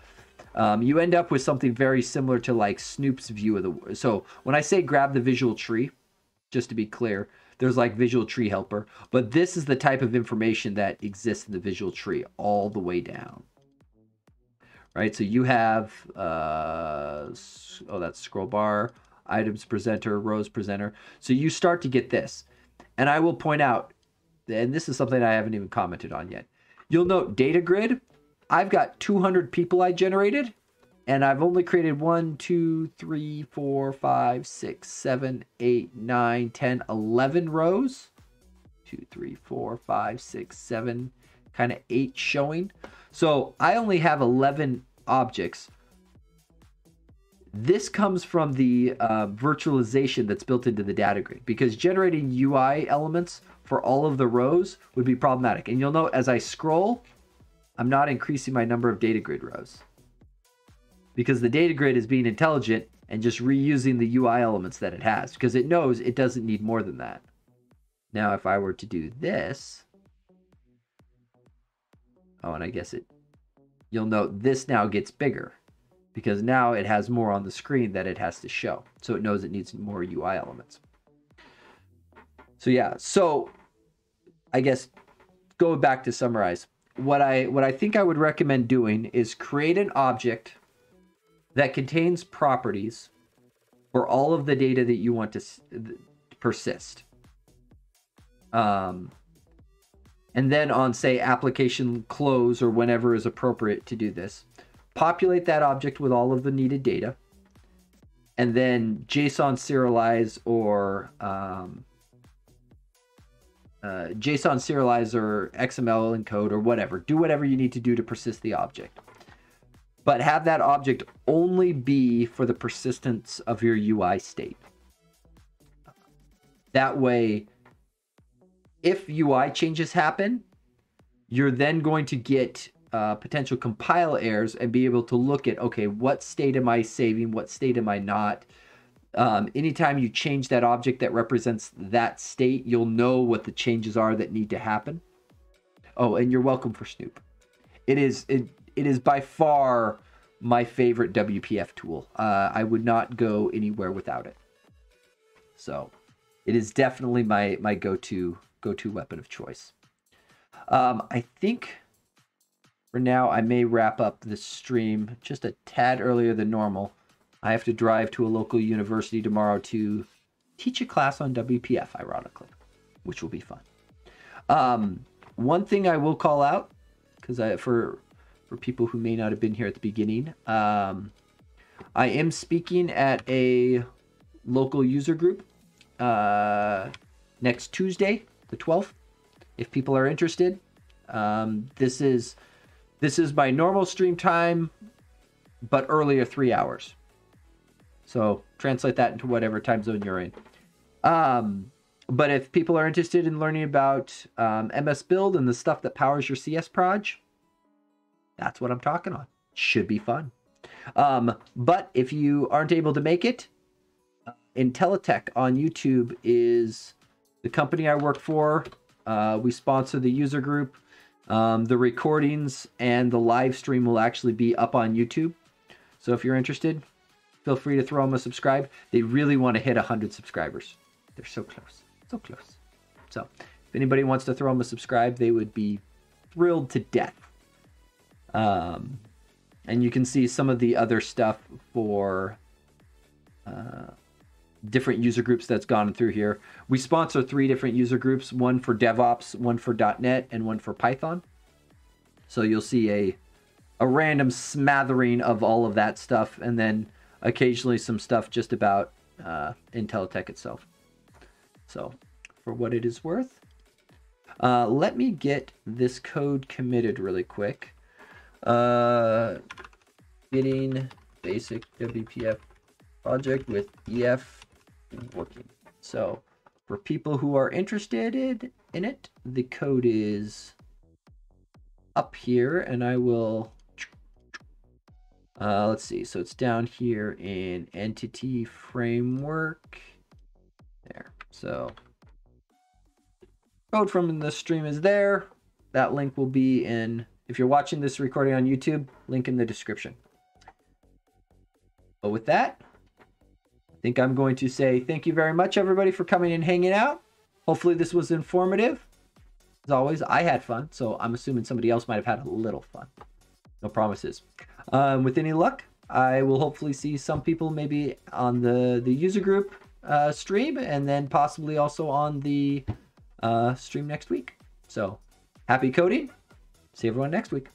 You end up with something very similar to like Snoop's view of the, so when I say grab the visual tree, just to be clear, there's like visual tree helper, but this is the type of information that exists in the visual tree all the way down. Right, so you have, that's scroll bar, items presenter, rows presenter. So you start to get this. And I will point out, and this is something I haven't even commented on yet. You'll note Datagrid, I've got 200 people I generated, and I've only created 1, 2, 3, 4, 5, 6, 7, 8, 9, 10, 11 rows. 2, 3, 4, 5, 6, 7, kind of 8 showing. So I only have 11 objects. This comes from the virtualization that's built into the data grid, because generating UI elements for all of the rows would be problematic. And you'll note as I scroll, I'm not increasing my number of data grid rows, because the data grid is being intelligent and just reusing the UI elements that it has, because it knows it doesn't need more than that. Now, if I were to do this, and I guess you'll note this now gets bigger, because now it has more on the screen that it has to show. So it knows it needs more UI elements. So yeah, so I guess going back to summarize, what I think I would recommend doing is create an object that contains properties for all of the data that you want to persist. And then on, say, application close or whenever is appropriate to do this, populate that object with all of the needed data, and then JSON serialize or XML encode or whatever. Do whatever you need to do to persist the object. But have that object only be for the persistence of your UI state. That way, if UI changes happen, you're then going to get potential compile errors and be able to look at, okay, what state am I saving? What state am I not? Anytime you change that object that represents that state, you'll know what the changes are that need to happen. Oh, and you're welcome for Snoop. It is by far my favorite WPF tool. I would not go anywhere without it. So it is definitely my go-to weapon of choice. I think for now I may wrap up this stream just a tad earlier than normal. I have to drive to a local university tomorrow to teach a class on WPF, ironically, which will be fun. One thing I will call out, because for people who may not have been here at the beginning, I am speaking at a local user group next Tuesday, the 12th. If people are interested, this is my normal stream time, but earlier 3 hours. So translate that into whatever time zone you're in. But if people are interested in learning about MS Build and the stuff that powers your CS proj, that's what I'm talking on. Should be fun. But if you aren't able to make it, Intellatech on YouTube is the company I work for. We sponsor the user group. The recordings and the live stream will actually be up on YouTube. So if you're interested, feel free to throw them a subscribe. They really want to hit 100 subscribers. They're so close. So close. So if anybody wants to throw them a subscribe, they would be thrilled to death. And you can see some of the other stuff for different user groups that's gone through here. We sponsor 3 different user groups, one for DevOps, one for .NET, and one for Python. So you'll see a random smattering of all of that stuff, and then occasionally some stuff just about Intellatech itself. So for what it is worth, let me get this code committed really quick. Getting basic WPF project with EF working. So for people who are interested in it, the code is up here, and I will let's see. So it's down here in entity framework there. So code from the stream is there. That link will be in, if you're watching this recording on YouTube, link in the description. But with that, I think I'm going to say thank you very much, everybody, for coming and hanging out. Hopefully this was informative. As always, I had fun, so I'm assuming somebody else might have had a little fun. No promises. With any luck, I will hopefully see some people maybe on the user group stream, and then possibly also on the stream next week. So happy coding. See everyone next week.